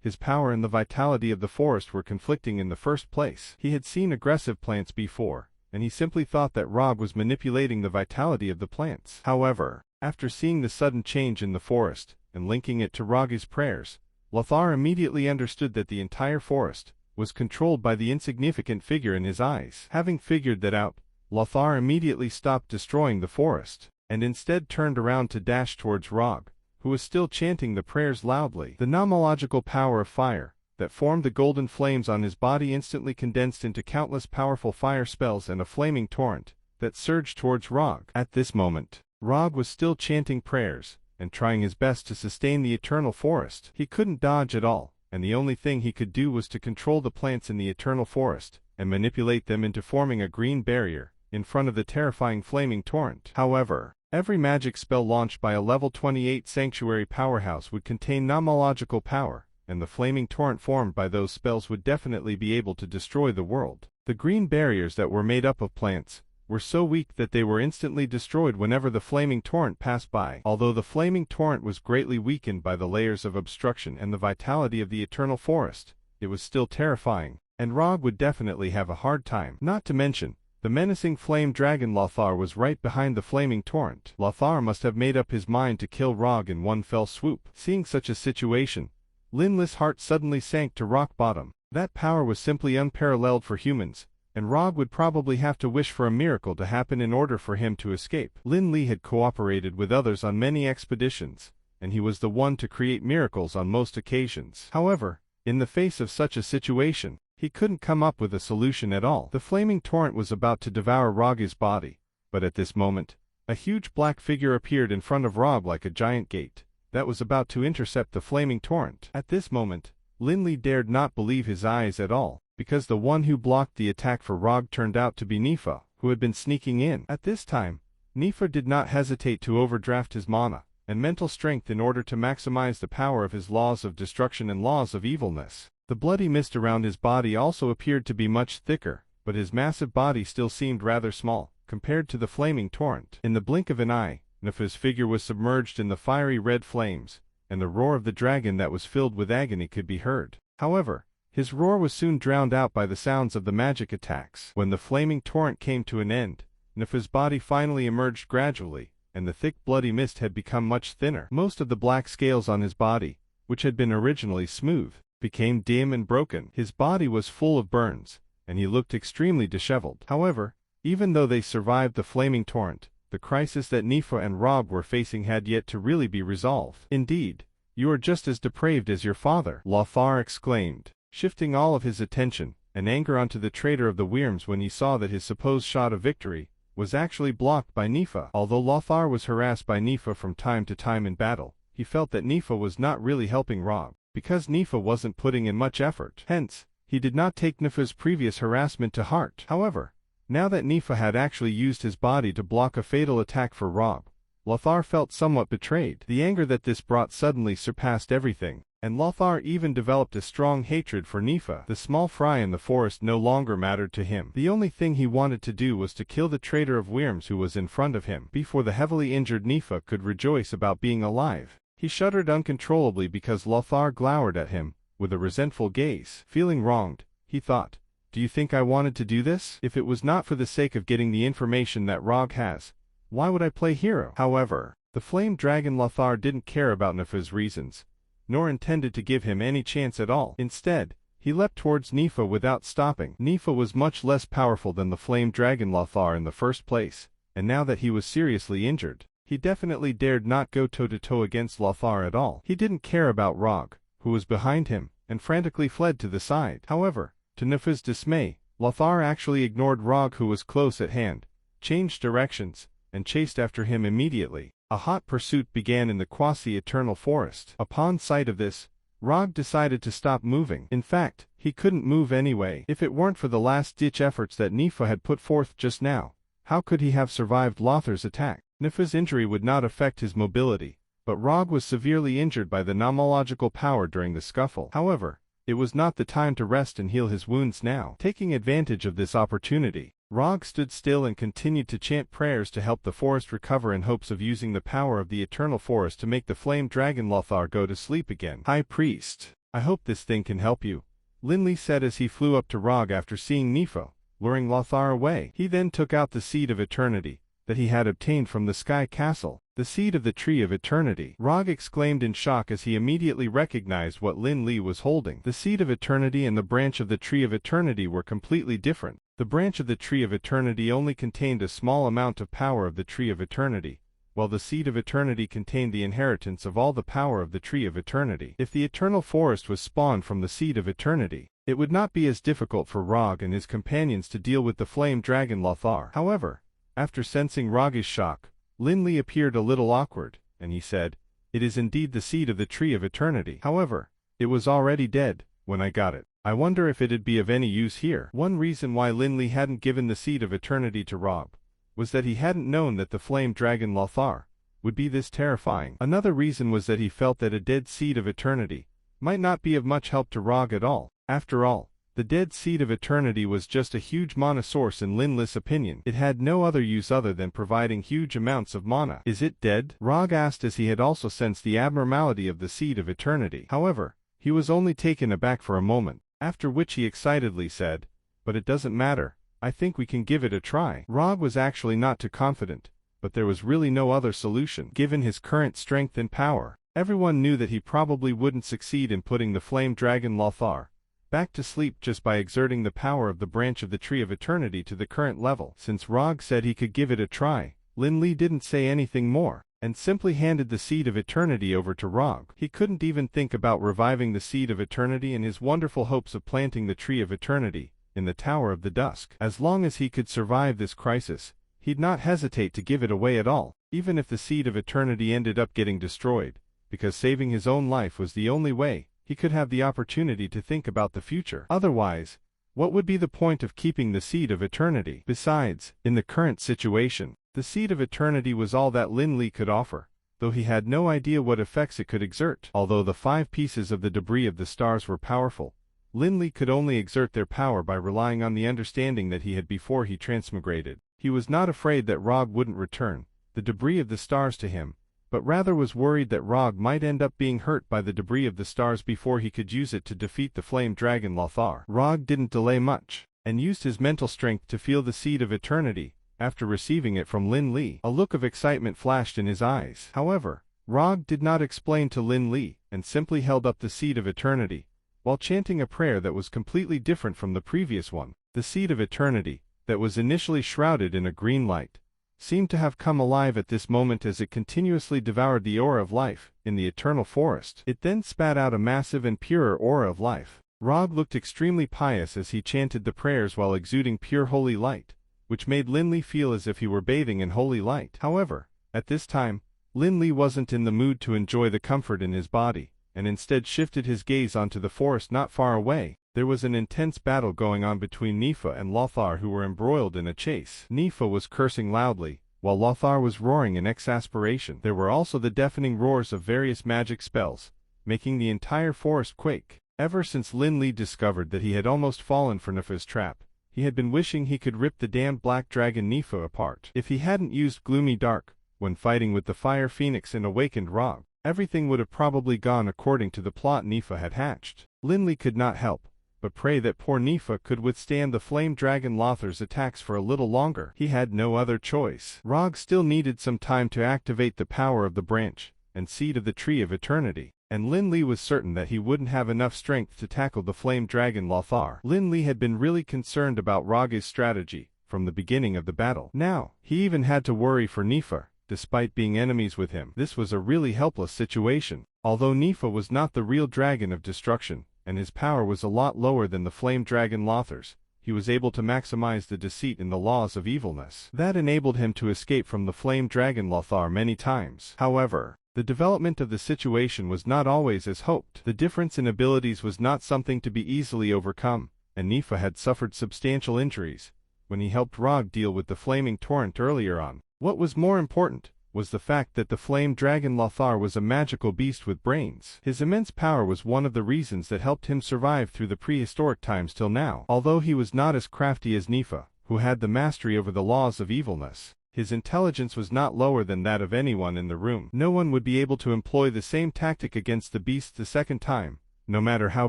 his power and the vitality of the forest were conflicting in the first place. He had seen aggressive plants before, and he simply thought that Rog was manipulating the vitality of the plants. However, after seeing the sudden change in the forest, and linking it to Rog's prayers, Lothar immediately understood that the entire forest was controlled by the insignificant figure in his eyes. Having figured that out, Lothar immediately stopped destroying the forest, and instead turned around to dash towards Rog, who was still chanting the prayers loudly. The nomological power of fire that formed the golden flames on his body instantly condensed into countless powerful fire spells and a flaming torrent that surged towards Rog. At this moment, Rog was still chanting prayers and trying his best to sustain the eternal forest. He couldn't dodge at all, and the only thing he could do was to control the plants in the eternal forest and manipulate them into forming a green barrier in front of the terrifying flaming torrent. However, every magic spell launched by a level 28 sanctuary powerhouse would contain nomological power, and the flaming torrent formed by those spells would definitely be able to destroy the world. The green barriers that were made up of plants were so weak that they were instantly destroyed whenever the flaming torrent passed by. Although the flaming torrent was greatly weakened by the layers of obstruction and the vitality of the eternal forest, it was still terrifying, and Rog would definitely have a hard time. Not to mention, the menacing flame dragon Lothar was right behind the flaming torrent. Lothar must have made up his mind to kill Rog in one fell swoop. Seeing such a situation, Lin Li's heart suddenly sank to rock bottom. That power was simply unparalleled for humans, and Rog would probably have to wish for a miracle to happen in order for him to escape. Lin Li had cooperated with others on many expeditions, and he was the one to create miracles on most occasions. However, in the face of such a situation, he couldn't come up with a solution at all. The flaming torrent was about to devour Rog's body, but at this moment, a huge black figure appeared in front of Rog like a giant gate that was about to intercept the flaming torrent. At this moment, Lin Li dared not believe his eyes at all, because the one who blocked the attack for Rog turned out to be Nifa, who had been sneaking in. At this time, Nifa did not hesitate to overdraft his mana and mental strength in order to maximize the power of his laws of destruction and laws of evilness. The bloody mist around his body also appeared to be much thicker, but his massive body still seemed rather small compared to the flaming torrent. In the blink of an eye, Nifa's figure was submerged in the fiery red flames, and the roar of the dragon that was filled with agony could be heard. However, his roar was soon drowned out by the sounds of the magic attacks. When the flaming torrent came to an end, Nifa's body finally emerged gradually, and the thick bloody mist had become much thinner. Most of the black scales on his body, which had been originally smooth, became dim and broken. His body was full of burns, and he looked extremely disheveled. However, even though they survived the flaming torrent, the crisis that Nifa and Rog were facing had yet to really be resolved. "Indeed, you are just as depraved as your father," Lothar exclaimed, shifting all of his attention and anger onto the traitor of the Wyrms when he saw that his supposed shot of victory was actually blocked by Nifa. Although Lothar was harassed by Nifa from time to time in battle, he felt that Nifa was not really helping Rog, because Nifa wasn't putting in much effort. Hence, he did not take Nifa's previous harassment to heart. However, now that Nifa had actually used his body to block a fatal attack for Rog, Lothar felt somewhat betrayed. The anger that this brought suddenly surpassed everything, and Lothar even developed a strong hatred for Nifa. The small fry in the forest no longer mattered to him. The only thing he wanted to do was to kill the traitor of Wyrms who was in front of him before the heavily injured Nifa could rejoice about being alive. He shuddered uncontrollably because Lothar glowered at him with a resentful gaze. Feeling wronged, he thought, "Do you think I wanted to do this? If it was not for the sake of getting the information that Rog has, why would I play hero?" However, the flame dragon Lothar didn't care about Nifa's reasons, nor intended to give him any chance at all. Instead, he leapt towards Nifa without stopping. Nifa was much less powerful than the flame dragon Lothar in the first place, and now that he was seriously injured, he definitely dared not go toe-to-toe against Lothar at all. He didn't care about Rog, who was behind him, and frantically fled to the side. However, to Nifa's dismay, Lothar actually ignored Rog, who was close at hand, changed directions, and chased after him immediately. A hot pursuit began in the quasi-eternal forest. Upon sight of this, Rog decided to stop moving. In fact, he couldn't move anyway. If it weren't for the last-ditch efforts that Nifa had put forth just now, how could he have survived Lothar's attack? Nifa's injury would not affect his mobility, but Rog was severely injured by the nomological power during the scuffle. However, it was not the time to rest and heal his wounds now. Taking advantage of this opportunity, Rog stood still and continued to chant prayers to help the forest recover in hopes of using the power of the eternal forest to make the flame dragon Lothar go to sleep again. High Priest, I hope this thing can help you, Lin Li said as he flew up to Rog after seeing Nifa, luring Lothar away. He then took out the Seed of Eternity that he had obtained from the Sky Castle. The Seed of the Tree of Eternity. Rog exclaimed in shock as he immediately recognized what Lin Li was holding. The Seed of Eternity and the branch of the Tree of Eternity were completely different. The branch of the Tree of Eternity only contained a small amount of power of the Tree of Eternity, while the Seed of Eternity contained the inheritance of all the power of the Tree of Eternity. If the Eternal Forest was spawned from the Seed of Eternity, it would not be as difficult for Rog and his companions to deal with the Flame Dragon Lothar. However, after sensing Rog's shock, Lin Li appeared a little awkward, and he said, "It is indeed the Seed of the Tree of Eternity. However, it was already dead when I got it. I wonder if it'd be of any use here." One reason why Lin Li hadn't given the Seed of Eternity to Rog was that he hadn't known that the Flame Dragon Lothar would be this terrifying. Another reason was that he felt that a dead Seed of Eternity might not be of much help to Rog at all. After all, the dead Seed of Eternity was just a huge mana source in Lin Li's opinion. It had no other use other than providing huge amounts of mana. "Is it dead?" Rog asked as he had also sensed the abnormality of the Seed of Eternity. However, he was only taken aback for a moment, after which he excitedly said, "But it doesn't matter, I think we can give it a try." Rog was actually not too confident, but there was really no other solution. Given his current strength and power, everyone knew that he probably wouldn't succeed in putting the Flame Dragon Lothar back to sleep just by exerting the power of the branch of the Tree of Eternity to the current level. Since Rog said he could give it a try, Lin Li didn't say anything more, and simply handed the Seed of Eternity over to Rog. He couldn't even think about reviving the Seed of Eternity in his wonderful hopes of planting the Tree of Eternity in the Tower of the Dusk. As long as he could survive this crisis, he'd not hesitate to give it away at all, even if the Seed of Eternity ended up getting destroyed, because saving his own life was the only way he could have the opportunity to think about the future. Otherwise, what would be the point of keeping the Seed of Eternity? Besides, in the current situation, the Seed of Eternity was all that Lin Li could offer, though he had no idea what effects it could exert. Although the 5 pieces of the debris of the stars were powerful, Lin Li could only exert their power by relying on the understanding that he had before he transmigrated. He was not afraid that Rog wouldn't return the debris of the stars to him, but rather was worried that Rog might end up being hurt by the debris of the stars before he could use it to defeat the Flame Dragon Lothar. Rog didn't delay much, and used his mental strength to feel the Seed of Eternity. After receiving it from Lin Li, a look of excitement flashed in his eyes. However, Rog did not explain to Lin Li, and simply held up the Seed of Eternity, while chanting a prayer that was completely different from the previous one. The Seed of Eternity, that was initially shrouded in a green light, seemed to have come alive at this moment as it continuously devoured the aura of life in the eternal forest. It then spat out a massive and purer aura of life. Rog looked extremely pious as he chanted the prayers while exuding pure holy light, which made Lin Li feel as if he were bathing in holy light. However, at this time, Lin Li wasn't in the mood to enjoy the comfort in his body, and instead shifted his gaze onto the forest not far away. There was an intense battle going on between Nifa and Lothar, who were embroiled in a chase. Nifa was cursing loudly, while Lothar was roaring in exasperation. There were also the deafening roars of various magic spells, making the entire forest quake. Ever since Lin Li discovered that he had almost fallen for Nifa's trap, he had been wishing he could rip the damned black dragon Nifa apart. If he hadn't used Gloomy Dark when fighting with the Fire Phoenix and awakened Rog, everything would have probably gone according to the plot Nifa had hatched. Lin Li could not help but pray that poor Nifa could withstand the Flame Dragon Lothar's attacks for a little longer. He had no other choice. Rog still needed some time to activate the power of the branch and Seed of the Tree of Eternity, and Lin Li was certain that he wouldn't have enough strength to tackle the Flame Dragon Lothar. Lin Li had been really concerned about Rog's strategy from the beginning of the battle. Now, he even had to worry for Nifa, despite being enemies with him. This was a really helpless situation. Although Nifa was not the real dragon of destruction, and his power was a lot lower than the flame dragon Lothar's, he was able to maximize the deceit in the laws of evilness. That enabled him to escape from the flame dragon Lothar many times. However, the development of the situation was not always as hoped. The difference in abilities was not something to be easily overcome, and Nifa had suffered substantial injuries when he helped Rog deal with the flaming torrent earlier on. What was more important was the fact that the flame dragon Lothar was a magical beast with brains. His immense power was one of the reasons that helped him survive through the prehistoric times till now. Although he was not as crafty as Nifa, who had the mastery over the laws of evilness, his intelligence was not lower than that of anyone in the room. No one would be able to employ the same tactic against the beast the second time, no matter how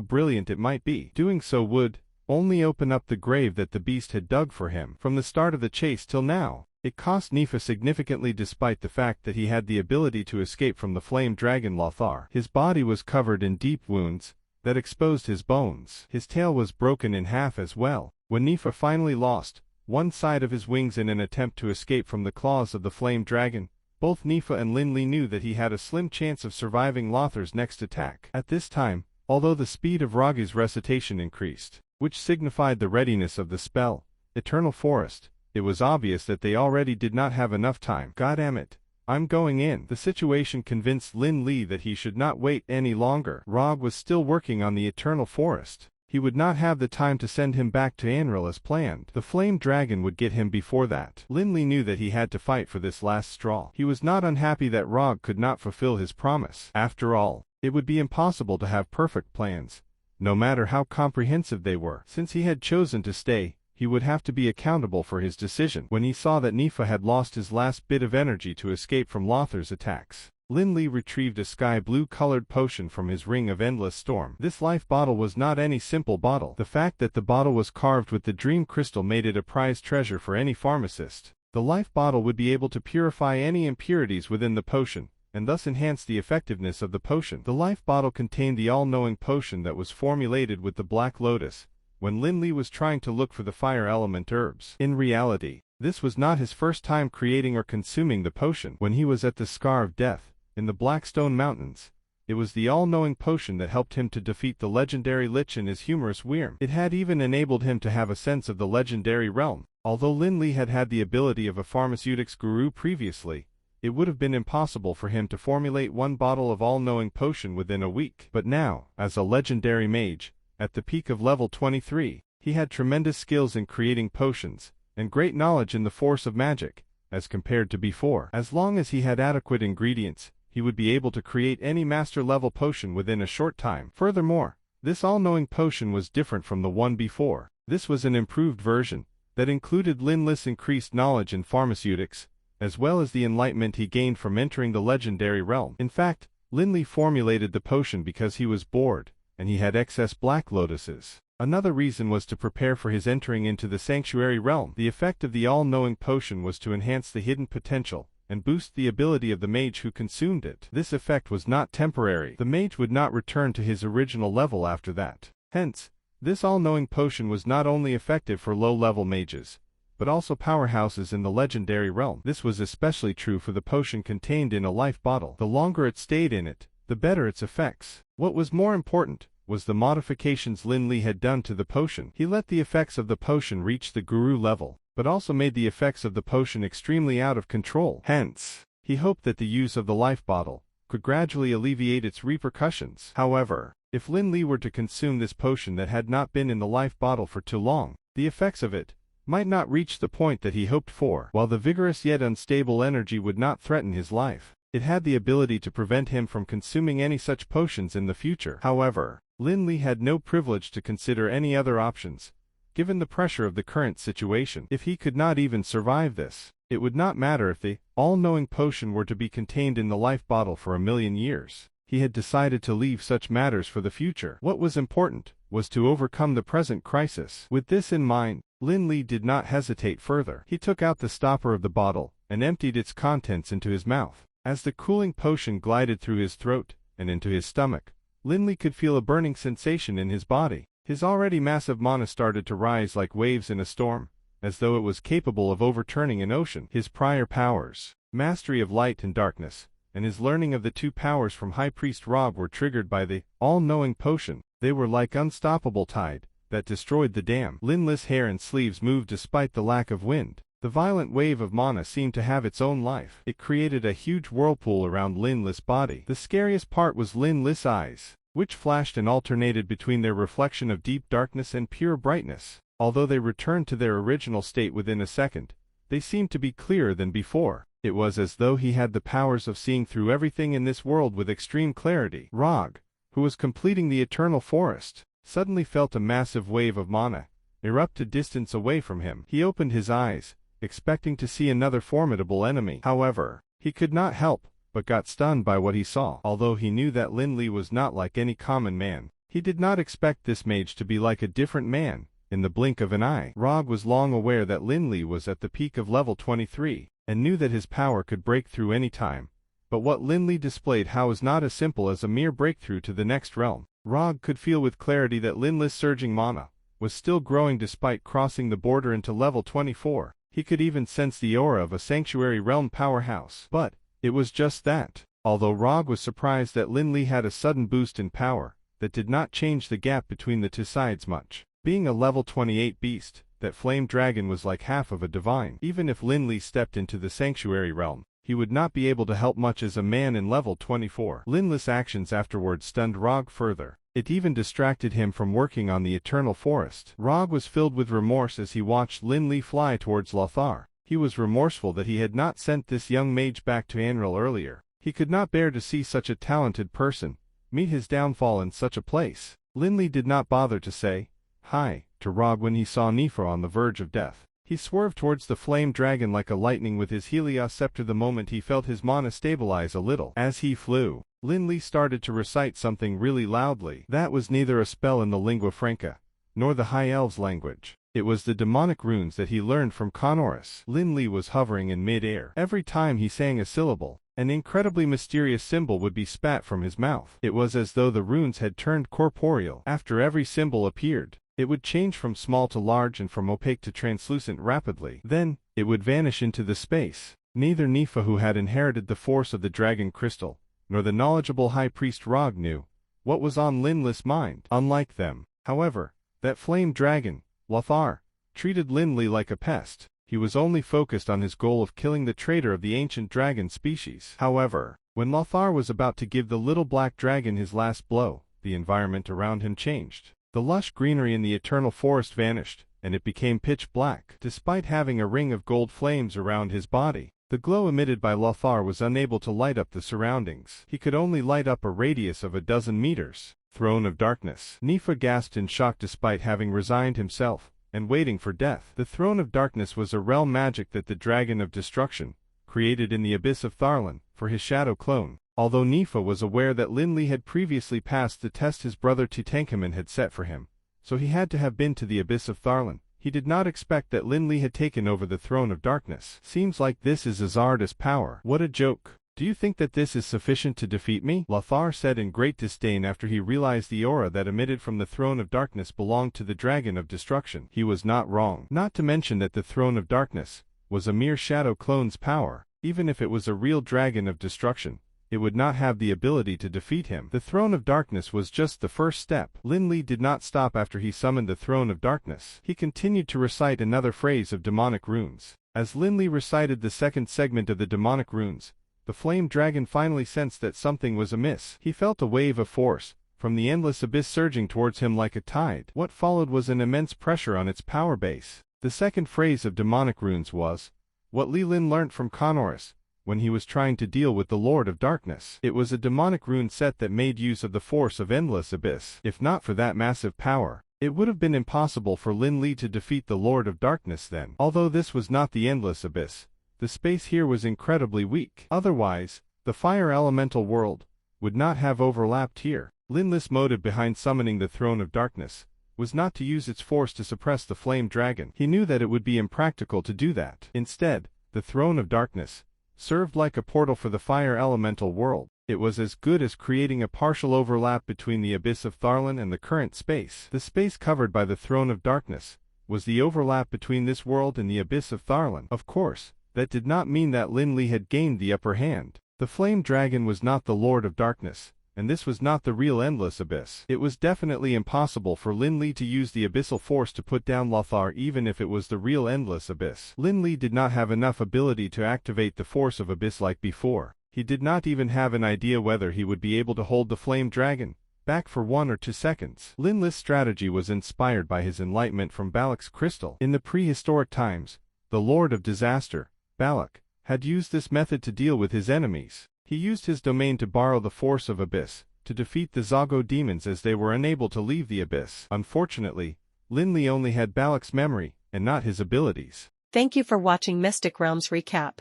brilliant it might be. Doing so would only open up the grave that the beast had dug for him. From the start of the chase till now, it cost Nifa significantly despite the fact that he had the ability to escape from the flame dragon Lothar. His body was covered in deep wounds that exposed his bones. His tail was broken in half as well. When Nifa finally lost one side of his wings in an attempt to escape from the claws of the flame dragon, both Nifa and Lin Li knew that he had a slim chance of surviving Lothar's next attack. At this time, although the speed of Ragi's recitation increased, which signified the readiness of the spell, Eternal Forest, it was obvious that they already did not have enough time. Goddammit, I'm going in. The situation convinced Lin Li that he should not wait any longer. Rog was still working on the Eternal Forest. He would not have the time to send him back to Anril as planned. The flame dragon would get him before that. Lin Li knew that he had to fight for this last straw. He was not unhappy that Rog could not fulfill his promise. After all, it would be impossible to have perfect plans, no matter how comprehensive they were. Since he had chosen to stay, he would have to be accountable for his decision. When he saw that Nifa had lost his last bit of energy to escape from Lothar's attacks, Lin Li retrieved a sky blue-colored potion from his ring of endless storm. This life bottle was not any simple bottle. The fact that the bottle was carved with the dream crystal made it a prized treasure for any pharmacist. The life bottle would be able to purify any impurities within the potion, and thus enhance the effectiveness of the potion. The life bottle contained the all-knowing potion that was formulated with the Black Lotus when Lin Li was trying to look for the fire element herbs. In reality, this was not his first time creating or consuming the potion. When he was at the Scar of Death, in the Blackstone Mountains, it was the all-knowing potion that helped him to defeat the legendary Lich and his humorous Wyrm. It had even enabled him to have a sense of the legendary realm. Although Lin Li had had the ability of a pharmaceutics guru previously, it would have been impossible for him to formulate one bottle of all-knowing potion within a week. But now, as a legendary mage, at the peak of level 23, he had tremendous skills in creating potions, and great knowledge in the force of magic, as compared to before. As long as he had adequate ingredients, he would be able to create any master-level potion within a short time. Furthermore, this all-knowing potion was different from the one before. This was an improved version that included Lin Li's increased knowledge in pharmaceutics, as well as the enlightenment he gained from entering the legendary realm. In fact, Lin Li formulated the potion because he was bored, and he had excess Black Lotuses. Another reason was to prepare for his entering into the sanctuary realm. The effect of the all-knowing potion was to enhance the hidden potential and boost the ability of the mage who consumed it. This effect was not temporary. The mage would not return to his original level after that. Hence, this all-knowing potion was not only effective for low-level mages, but also powerhouses in the legendary realm. This was especially true for the potion contained in a life bottle. The longer it stayed in it, the better its effects. What was more important was the modifications Lin Li had done to the potion. He let the effects of the potion reach the guru level, but also made the effects of the potion extremely out of control. Hence, he hoped that the use of the life bottle could gradually alleviate its repercussions. However, if Lin Li were to consume this potion that had not been in the life bottle for too long, the effects of it might not reach the point that he hoped for. While the vigorous yet unstable energy would not threaten his life, it had the ability to prevent him from consuming any such potions in the future. However, Lin Li had no privilege to consider any other options, given the pressure of the current situation. If he could not even survive this, it would not matter if the all-knowing potion were to be contained in the life bottle for 1,000,000 years. He had decided to leave such matters for the future. What was important was to overcome the present crisis. With this in mind, Lin Li did not hesitate further. He took out the stopper of the bottle and emptied its contents into his mouth. As the cooling potion glided through his throat and into his stomach, Lin Li could feel a burning sensation in his body. His already massive mana started to rise like waves in a storm, as though it was capable of overturning an ocean. His prior powers, mastery of light and darkness, and his learning of the two powers from High Priest Rog were triggered by the all-knowing potion They were like unstoppable tide that destroyed the dam. Lin Li's hair and sleeves moved despite the lack of wind. The violent wave of mana seemed to have its own life. It created a huge whirlpool around Lin Li's body. The scariest part was Lin Li's eyes, which flashed and alternated between their reflection of deep darkness and pure brightness. Although they returned to their original state within a second, they seemed to be clearer than before. It was as though he had the powers of seeing through everything in this world with extreme clarity. Rog, who was completing the eternal forest, suddenly felt a massive wave of mana erupt a distance away from him. He opened his eyes, expecting to see another formidable enemy. However, he could not help but got stunned by what he saw. Although he knew that Lin Li was not like any common man, he did not expect this mage to be like a different man in the blink of an eye. Rog was long aware that Lin Li was at the peak of level 23, and knew that his power could break through any time. But what Lin Li displayed was not as simple as a mere breakthrough to the next realm. Rog could feel with clarity that Lin Li's surging mana was still growing despite crossing the border into level 24. He could even sense the aura of a sanctuary realm powerhouse. But it was just that. Although Rog was surprised that Lin Li had a sudden boost in power, that did not change the gap between the two sides much. Being a level 28 beast, that flame dragon was like half of a divine. Even if Lin Li stepped into the sanctuary realm, he would not be able to help much as a man in level 24. Lin Li's actions afterwards stunned Rog further. It even distracted him from working on the eternal forest. Rog was filled with remorse as he watched Lin Li fly towards Lothar. He was remorseful that he had not sent this young mage back to Anril earlier. He could not bear to see such a talented person meet his downfall in such a place. Lin Li did not bother to say hi to Rog when he saw Nifa on the verge of death. He swerved towards the flame dragon like a lightning with his Helios scepter the moment he felt his mana stabilize a little. As he flew, Lin Li started to recite something really loudly. That was neither a spell in the lingua franca, nor the High Elves' language. It was the demonic runes that he learned from Conorus. Lin Li was hovering in mid-air. Every time he sang a syllable, an incredibly mysterious symbol would be spat from his mouth. It was as though the runes had turned corporeal. After every symbol appeared, it would change from small to large and from opaque to translucent rapidly. Then, it would vanish into the space. Neither Nifa, who had inherited the force of the dragon crystal, nor the knowledgeable high priest Rog knew what was on Lin Li's mind. Unlike them, however, that flame dragon, Lothar, treated Lin Li like a pest. He was only focused on his goal of killing the traitor of the ancient dragon species. However, when Lothar was about to give the little black dragon his last blow, the environment around him changed. The lush greenery in the eternal forest vanished, and it became pitch black. Despite having a ring of gold flames around his body, the glow emitted by Lothar was unable to light up the surroundings. He could only light up a radius of a dozen meters. Throne of Darkness. Nifa gasped in shock despite having resigned himself and waiting for death. The Throne of Darkness was a realm magic that the Dragon of Destruction created in the Abyss of Tharlan for his shadow clone. Although Nifa was aware that Lin Li had previously passed the test his brother Tutankhamun had set for him, so he had to have been to the Abyss of Tharlan, he did not expect that Lin Li had taken over the Throne of Darkness. Seems like this is Azarda's power. What a joke. Do you think that this is sufficient to defeat me? Lothar said in great disdain after he realized the aura that emitted from the Throne of Darkness belonged to the Dragon of Destruction. He was not wrong. Not to mention that the Throne of Darkness was a mere shadow clone's power. Even if it was a real Dragon of Destruction, it would not have the ability to defeat him. The Throne of Darkness was just the first step. Lin Li did not stop after he summoned the Throne of Darkness. He continued to recite another phrase of demonic runes. As Lin Li recited the second segment of the demonic runes, the flame dragon finally sensed that something was amiss. He felt a wave of force from the endless abyss surging towards him like a tide. What followed was an immense pressure on its power base. The second phrase of demonic runes was what Li Lin learnt from Conorus when he was trying to deal with the Lord of Darkness. It was a demonic rune set that made use of the force of endless abyss. If not for that massive power, it would have been impossible for Lin Li to defeat the Lord of Darkness then. Although this was not the endless abyss, the space here was incredibly weak. Otherwise, the fire elemental world would not have overlapped here. Lin Li's motive behind summoning the Throne of Darkness was not to use its force to suppress the flame dragon. He knew that it would be impractical to do that. Instead, the Throne of Darkness served like a portal for the fire elemental world. It was as good as creating a partial overlap between the Abyss of Tharlan and the current space. The space covered by the Throne of Darkness was the overlap between this world and the Abyss of Tharlan. Of course, that did not mean that Lin Li had gained the upper hand. The flame dragon was not the Lord of Darkness, and this was not the real endless abyss. It was definitely impossible for Lin Li to use the abyssal force to put down Lothar even if it was the real endless abyss. Lin Li did not have enough ability to activate the force of abyss like before. He did not even have an idea whether he would be able to hold the flame dragon back for 1 or 2 seconds. Lin Li's strategy was inspired by his enlightenment from Balak's crystal. In the prehistoric times, the Lord of Disaster, Balak, had used this method to deal with his enemies. He used his domain to borrow the force of abyss, to defeat the Zago demons as they were unable to leave the abyss. Unfortunately, Lin Li only had Balak's memory, and not his abilities. Thank you for watching Mystic Realms Recap.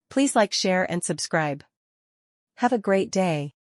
Please like, share and subscribe. Have a great day.